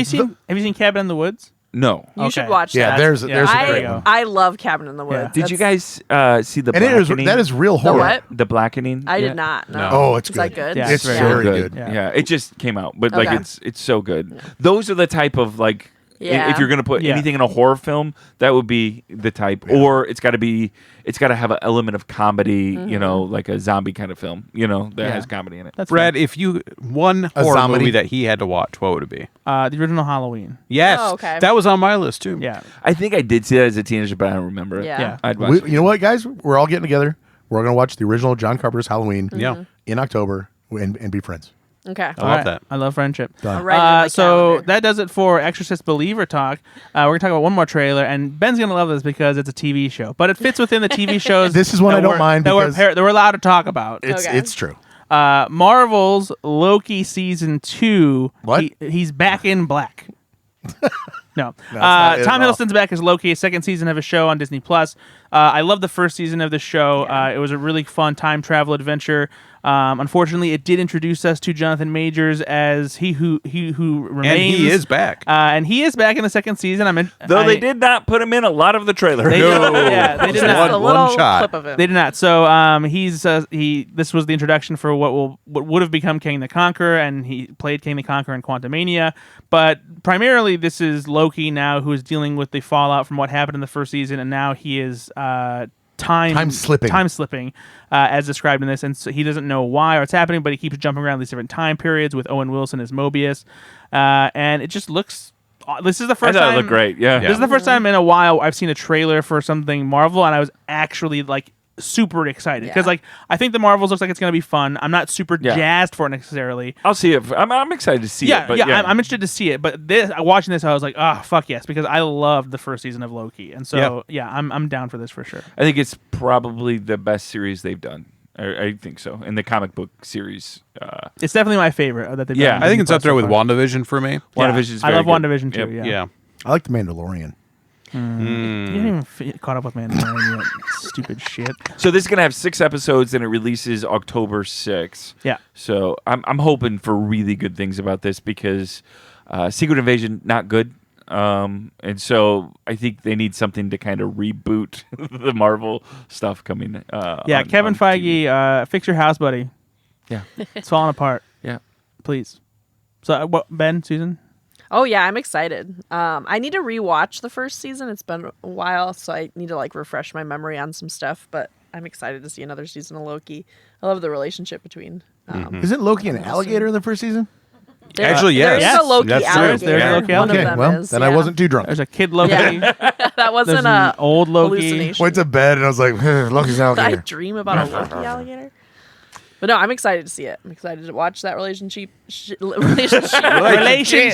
you seen Cabin in the Woods? No. You should Okay. watch Yeah, that. there's a there you great go. one. I love Cabin in the Woods. Yeah. Did you That's- guys see the And Blackening? that is real The horror. what? The Blackening. I Yeah. did not. No. Oh, it's Is good. that good? Yeah, It's it's very very good. good. Yeah, it just came out, but like Okay. it's so good. Those are the type of like Yeah. if you're gonna put Yeah. anything in a horror film, that would be the type. Or it's got to have an element of comedy, Mm-hmm. like a zombie kind of film, that Yeah. has comedy in it. That's Brad, if you one A horror zombie? movie that he had to watch, what would it be? the original Halloween. Yes, Oh, okay. that was on my list too. Yeah. I think I did see that as a teenager, but I don't remember it. Yeah. Yeah. I'd watch it. You know what, guys? We're all getting together. We're going to watch the original John Carpenter's Halloween Yeah. in October and be friends. Okay. I love All right. that. I love friendship. Done. I'll write it in my So calendar. that does it for Exorcist Believer Talk. We're going to talk about one more trailer, and Ben's going to love this because it's a TV show. But it fits within the TV shows. This is one that I don't we're- mind that because- that we're allowed to talk about. Okay. It's true. Marvel's Loki season 2. What? He's back in black. No. not it at Tom all. Hiddleston's back as Loki, second season of his show on Disney+. I love the first season of the show. It was a really fun time travel adventure. Unfortunately, it did introduce us to Jonathan Majors as he who remains, And he is back. and he is back in the second season. Though they did not put him in a lot of the trailer. They No. did, yeah, they did Just not. a one little shot. clip of him. They did not. So this was the introduction for what would have become King the Conqueror, and he played King the Conqueror in Quantumania. But primarily, this is Loki now, who is dealing with the fallout from what happened in the first season, and now he is time slipping, as described in this, and so he doesn't know why or what's happening, but he keeps jumping around these different time periods with Owen Wilson as Mobius, and it just looks. This is the first time. It looked great. Yeah. This is the first time in a while I've seen a trailer for something Marvel, and I was actually like super excited because like I think the Marvels looks like it's gonna be fun. I'm not super jazzed for it necessarily. I'll see it. I'm excited to see it. But I'm interested to see it. But watching this, I was like, oh fuck yes, because I loved the first season of Loki, and so I'm down for this for sure. I think it's probably the best series they've done. I think so. In the comic book series. It's definitely my favorite that they've Yeah. done. I think it's up there with far. WandaVision for me. WandaVision's I very love good. WandaVision too. Yep. Yeah. I like the Mandalorian. You didn't even caught up with Mandalorian yet. Stupid shit. So this is gonna have 6 episodes, and it releases October 6th. Yeah. So I'm hoping for really good things about this because Secret Invasion not good, and so I think they need something to kind of reboot the Marvel stuff coming. Kevin Feige, fix your house, buddy. Yeah. It's falling apart. Yeah. Please. So what, Ben, Susan? Oh yeah, I'm excited. I need to rewatch the first season. It's been a while, so I need to like refresh my memory on some stuff. But I'm excited to see another season of Loki. I love the relationship between. Isn't Loki an alligator in the first season? Actually, yes. There's a Loki That's true. alligator. There's a Loki One of alligator. them Well, is, then I wasn't too drunk. There's a kid Loki. Yeah. That There's wasn't an a old Loki. hallucination. Went to bed and I was like, Loki's an I alligator. dream about a Loki alligator. But no, I'm excited to see it. I'm excited to watch that relationship. Relationship.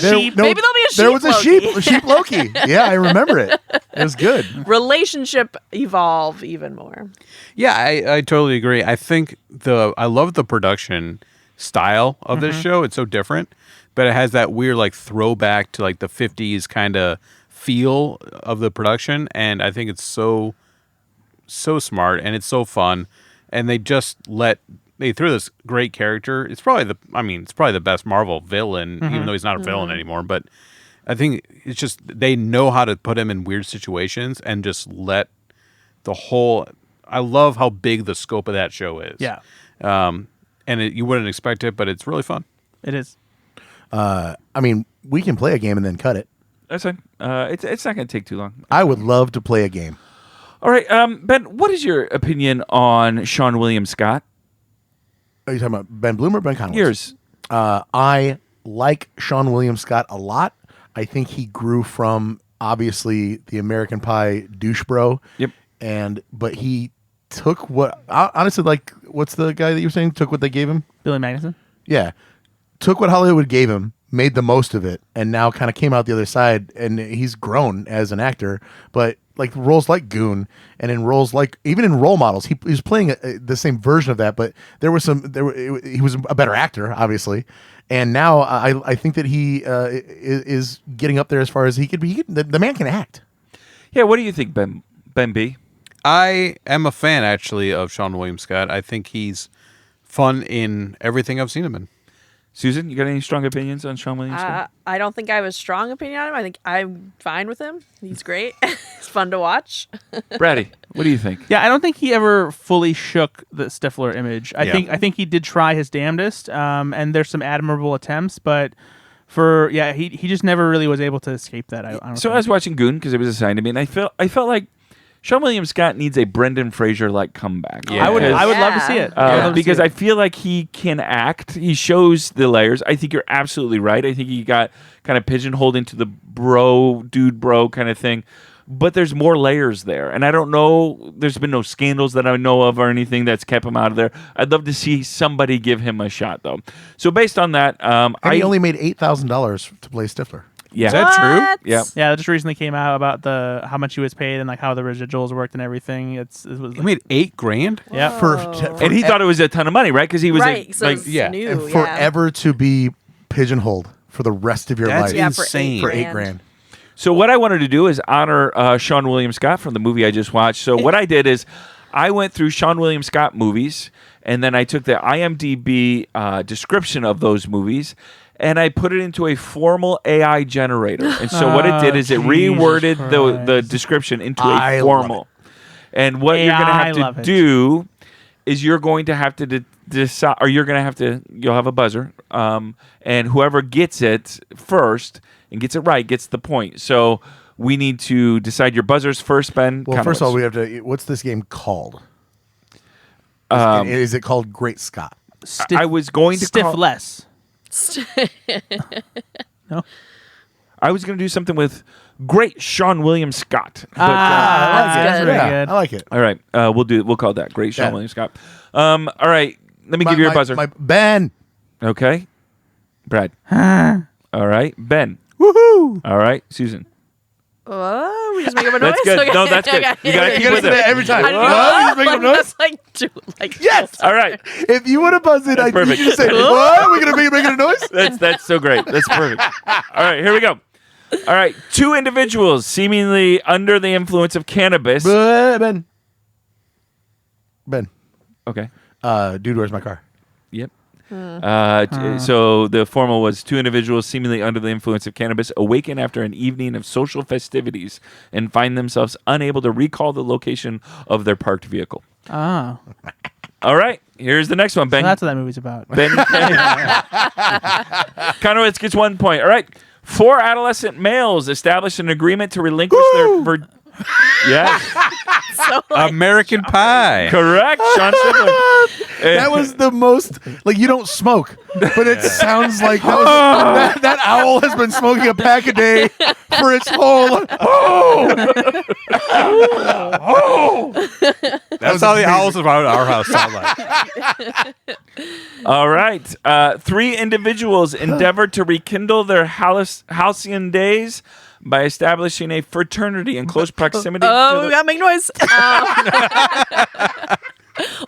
There- no, Maybe there'll be a There sheep was a Loki. sheep Loki. Yeah, I remember it. It was good. Relationship evolve even more. Yeah, I totally agree. I think I love the production style of this show. It's so different, but it has that weird like throwback to like the 50s kind of feel of the production, and I think it's so smart and it's so fun. And they threw this great character. It's probably the best Marvel villain, even though he's not a villain anymore. But I think it's just they know how to put him in weird situations and just let the whole. I love how big the scope of that show is. Yeah. And you wouldn't expect it, but it's really fun. It is. I mean, we can play a game and then cut it. That's fine. It's not going to take too long. I would love to play a game. All right, Ben, what is your opinion on Seann William Scott? Are you talking about Ben Bloom or Ben Konowitz? Yours. I like Seann William Scott a lot. I think he grew from obviously the American Pie douche bro. Yep. But he took honestly, like, what's the guy that you were saying took what they gave him? Billy Magnuson. Yeah. Took what Hollywood gave him, made the most of it, and now kind of came out the other side, and he's grown as an actor. But like roles like Goon, and in roles like even in Role Models, he was playing the same version of that. But he was a better actor, obviously. And now I think that he is getting up there as far as he could be. The man can act. Yeah, what do you think, Ben B? I am a fan actually of Seann William Scott. I think he's fun in everything I've seen him in. Susan, you got any strong opinions on Seann William Scott? I don't think I have a strong opinion on him. I think I'm fine with him. He's great. It's fun to watch. Brady, what do you think? Yeah, I don't think he ever fully shook the Stifler image. I Yeah. think he did try his damnedest, and there's some admirable attempts, but he just never really was able to escape that. I don't So think. I was watching Goon because it was assigned to me, and I felt like Seann William Scott needs a Brendan Fraser like comeback. Yeah. I would Yeah. love to see it. I would love to Because see I it. feel like he can act. He shows the layers. I think you're absolutely right. I think he got kind of pigeonholed into the dude bro kind of thing. But there's more layers there. And I don't know, there's been no scandals that I know of or anything that's kept him out of there. I'd love to see somebody give him a shot, though. So based on that, And he only made $8,000 to play Stifler. yeah. Is that true? What? Yeah. Yeah, that just recently came out about how much he was paid and like how the residuals worked and everything. It was He made $8,000. yeah. And he thought it was a ton of money, right? Because he was Right. So like, it's yeah. new. And yeah. forever to be pigeonholed for the rest of your That's life. Yeah, for insane. For $8,000. $8,000. So what I wanted to do is honor Seann William Scott from the movie I just watched. So what I did is I went through Seann William Scott movies and then I took the IMDb description of those movies, and I put it into a formal AI generator. And so what it did is it reworded the description into a formal. And what you're going to have to do is you're going to have to decide, or you'll have a buzzer, and whoever gets it first and gets it right gets the point. So we need to decide your buzzers first, Ben. Well, first of all, we have to. What's this game called? Is it called Great Scott? Stiff, I was going to stiff call, less. No. I was going to do something with Great Seann William Scott. But, That's very good. I like it. all right, we'll call that Great Seann William Scott. All right, let me give you a buzzer. Ben. Okay, Brad. All right, Ben. Woohoo! All right, Susan. Oh, we just make up a noise. That's good. Okay. No, that's good. You gotta keep with say that it. every time. I don't What? You make a noise? Like Yes. All right, If you want to buzz it, I perfect. need you to say, "What? We're gonna make a noise." that's so great. That's perfect. All right, here we go. All right, 2 individuals seemingly under the influence of cannabis. Ben. Okay. Dude, where's my car? Yep. So the formal was 2 individuals seemingly under the influence of cannabis awaken after an evening of social festivities and find themselves unable to recall the location of their parked vehicle. Oh. All right, here's the next one, Ben. So that's what that movie's about. Ben Konowitz gets 1 point. All right. 4 adolescent males established an agreement to relinquish their yes. American Pie. Correct, Sean Sibler. That was the most you don't smoke, but it sounds like that owl has been smoking a pack a day for its whole. That's how the owls around our house sound like. All right. 3 individuals endeavored to rekindle their halcyon days by establishing a fraternity in close proximity. Oh, we gotta make noise.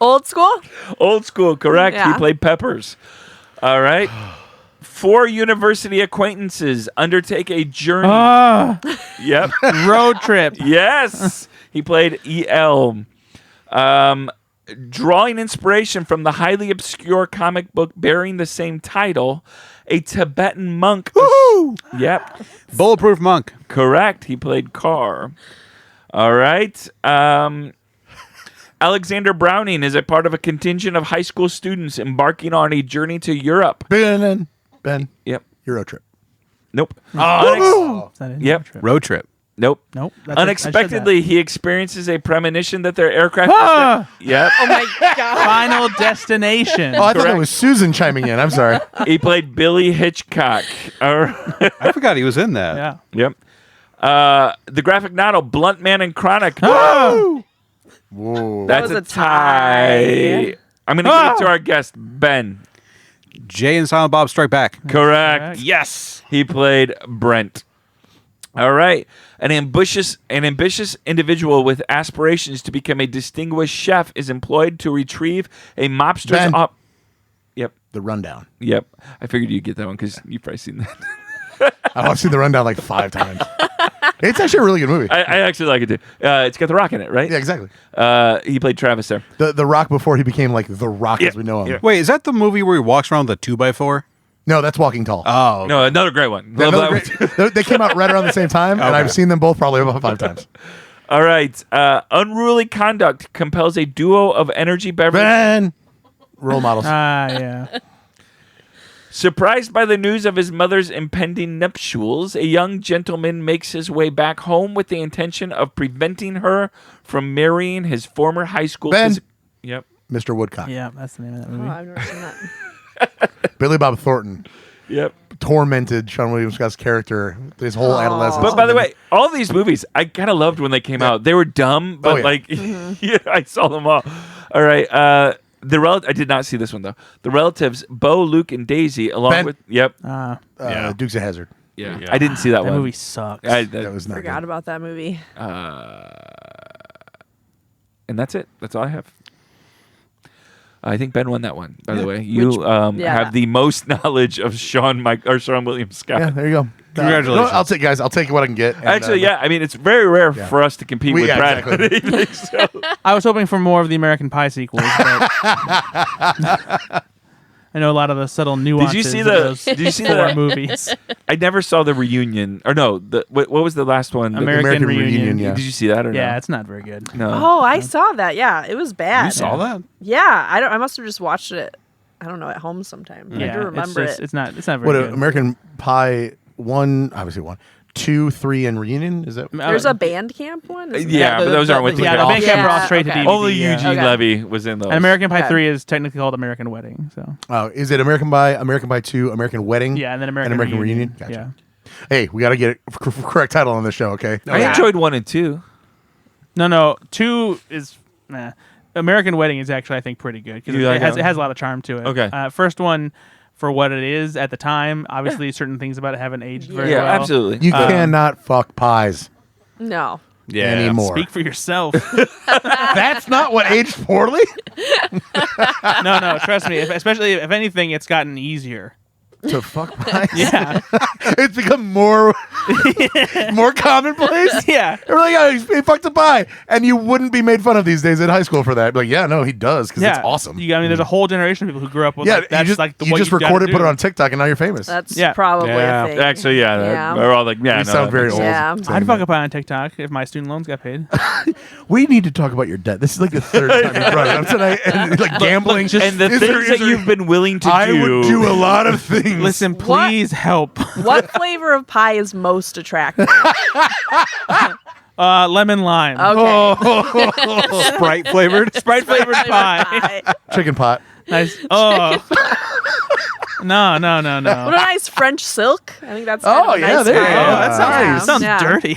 Old school. Old school, correct. Yeah. He played Peppers. All right. 4 university acquaintances undertake a journey. Yep. Road trip. Yes. He played E.L. Drawing inspiration from the highly obscure comic book bearing the same title, a Tibetan monk. Woohoo! Yep. Bulletproof Monk. Correct. He played Carr. All right. Alexander Browning is a part of a contingent of high school students embarking on a journey to Europe. Ben. Yep. Euro trip. Nope. Is that it? Yep. Road trip. Road Trip. Nope. Nope. That's it. Unexpectedly, he experiences a premonition that their aircraft. Yep. Oh my god. Final Destination. Oh, I thought Correct. that was Susan chiming in. I'm sorry. He played Billy Hitchcock. All right. I forgot he was in that. Yeah. Yep. The graphic novel Blunt Man and Chronic. Whoa. That's was a a tie. tie. I'm going to give it to our guest, Ben. Jay and Silent Bob Strike Back. Correct. Yes. He played Brent. All right. An ambitious individual with aspirations to become a distinguished chef is employed to retrieve a mobster's Ben. Yep. The Rundown. Yep. I figured you'd get that one because you've probably seen that. I've seen The Rundown like 5 times. It's actually a really good movie. I actually like it too. It's got The Rock in it, right? Yeah, exactly. He played Travis there. The Rock before he became like The Rock as we know him. Yeah. Wait, is that the movie where he walks around with a 2x4? No, that's Walking Tall. Oh. No, another great one. Yeah, Love another that one. great- they came out right around the same time, and I've seen them both probably about 5 times. All right. Unruly conduct compels a duo of energy beverages. Ben! Role models. Yeah. Surprised by the news of his mother's impending nuptials, a young gentleman makes his way back home with the intention of preventing her from marrying his former high school. Ben. Yep. Mr. Woodcock. Yeah, that's the name of that Oh, movie. I've never seen that. Billy Bob Thornton Yep. tormented Seann William Scott's character his whole adolescence. But by the way, all these movies I kind of loved when they came out. They were dumb, but yeah. like, yeah, I saw them all. All right. I did not see this one though. The relatives Bo, Luke, and Daisy, along Ben. with yeah. Dukes of Hazzard. I didn't see that That one. movie sucks. That was not Forgot good. about that movie. And that's it. That's all I have. I think Ben won that one. By the way, you yeah. have the most knowledge of Seann William Scott. Yeah, there you go. Congratulations. I'll take what I can get. And, Actually, yeah. I mean, it's very rare for us to compete with Brad. Exactly. So, I was hoping for more of the American Pie sequels, but I know a lot of the subtle nuances. Did you see of those four movies? I never saw the reunion. Or no, what was the last one? American Reunion. yeah. Did you see that or no? Yeah, it's not very good. No. Oh, I saw that. Yeah, it was bad. You saw that? Yeah, I must have just watched it. I don't know, at home sometime. Yeah, I do remember it's it. It's not very What good. American Pie 1, obviously 1, 2, 3, and Reunion? Is that? There's a band camp one. Isn't Yeah, there? but those aren't with Yeah, the tickets. band camp are all Yeah, straight to okay. DVD. Only yeah. Eugene Okay. Levy was in those. And American Pie Okay. 3 is technically called American Wedding. So Is it American Pie, American Pie 2, American Wedding? yeah, and then American Reunion? Gotcha. Gotcha. Hey, we got to get a correct title on the show, okay? I enjoyed 1 and 2. No, 2 is American Wedding is actually I think pretty good because You like that it one? has a lot of charm to it. Okay. First one for what it is at the time. Obviously, certain things about it haven't aged very Yeah, well. absolutely. You cannot fuck pies No. Yeah. anymore. Speak for yourself. That's not what aged poorly? No, trust me. Especially if anything, it's gotten easier. To fuck pies? Yeah, It's become more commonplace? yeah. They're like, oh, he fucked a pie. And you wouldn't be made fun of these days in high school for that. Like, yeah, no, he does, because Yeah, it's awesome. there's a whole generation of people who grew up with Yeah, like, that's you just, like the you what just you've gotta recorded, put it do. on TikTok, and now you're famous. That's Yeah. probably Yeah. a thing. Actually, Yeah. we're all like, yeah, We no, sound that very makes old. Yeah. saying I'd fuck that. a pie on TikTok if my student loans got paid. We need to talk about your debt. This is like the third time you brought it up tonight. And like gambling. And the Is there- things is that there- you've been willing to I do. would do a lot of things. Listen, please help. What flavor of pie is most attractive? Lemon lime. Okay. Sprite flavored. Sprite flavored pie. Chicken pot. Nice. Oh. No. What a nice French silk. I think that's Oh, kind of a yeah, nice there you pie. go. that Nice. sounds Yeah. dirty.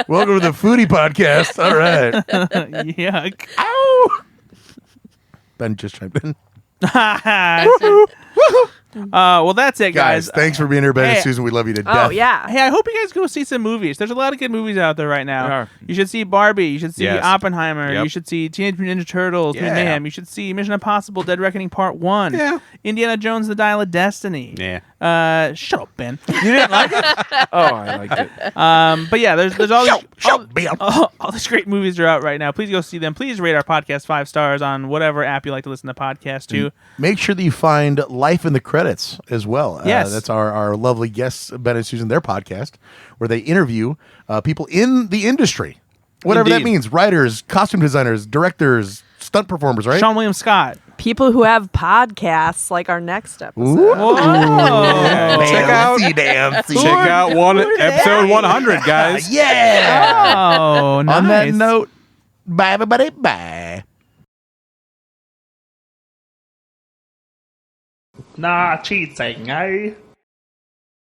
Welcome to the Foodie Podcast. All right. Yuck. Ben just chimed in. Well, that's it, Guys, guys. thanks for being here, Ben and Hey. Susan. We love you to death. Oh, yeah. Hey, I hope you guys go see some movies. There's a lot of good movies out there right now. There are. You should see Barbie. You should see Yes. Oppenheimer. Yep. You should see Teenage Mutant Ninja Turtles, Yeah. Mayhem. You should see Mission Impossible: Dead Reckoning Part 1. Yeah. Indiana Jones: The Dial of Destiny. Yeah. Shut up, Ben. You didn't like it? Oh, I liked it. But yeah, there's all these, Ben. all these great movies are out right now. Please go see them. Please rate our podcast 5 stars on whatever app you like to listen to podcasts to. Make sure that you find Life in the Credits as well. Yes. That's our lovely guests, Ben and Susan, their podcast, where they interview people in the industry. Whatever that Indeed. means. Writers, costume designers, directors, stunt performers, right? Seann William Scott. People who have podcasts, like our next episode. Whoa. Check out- Dancy. Check out episode 100, guys. Yeah. Oh, nice. On that note, bye, everybody. Bye. Nah, cheating, eh?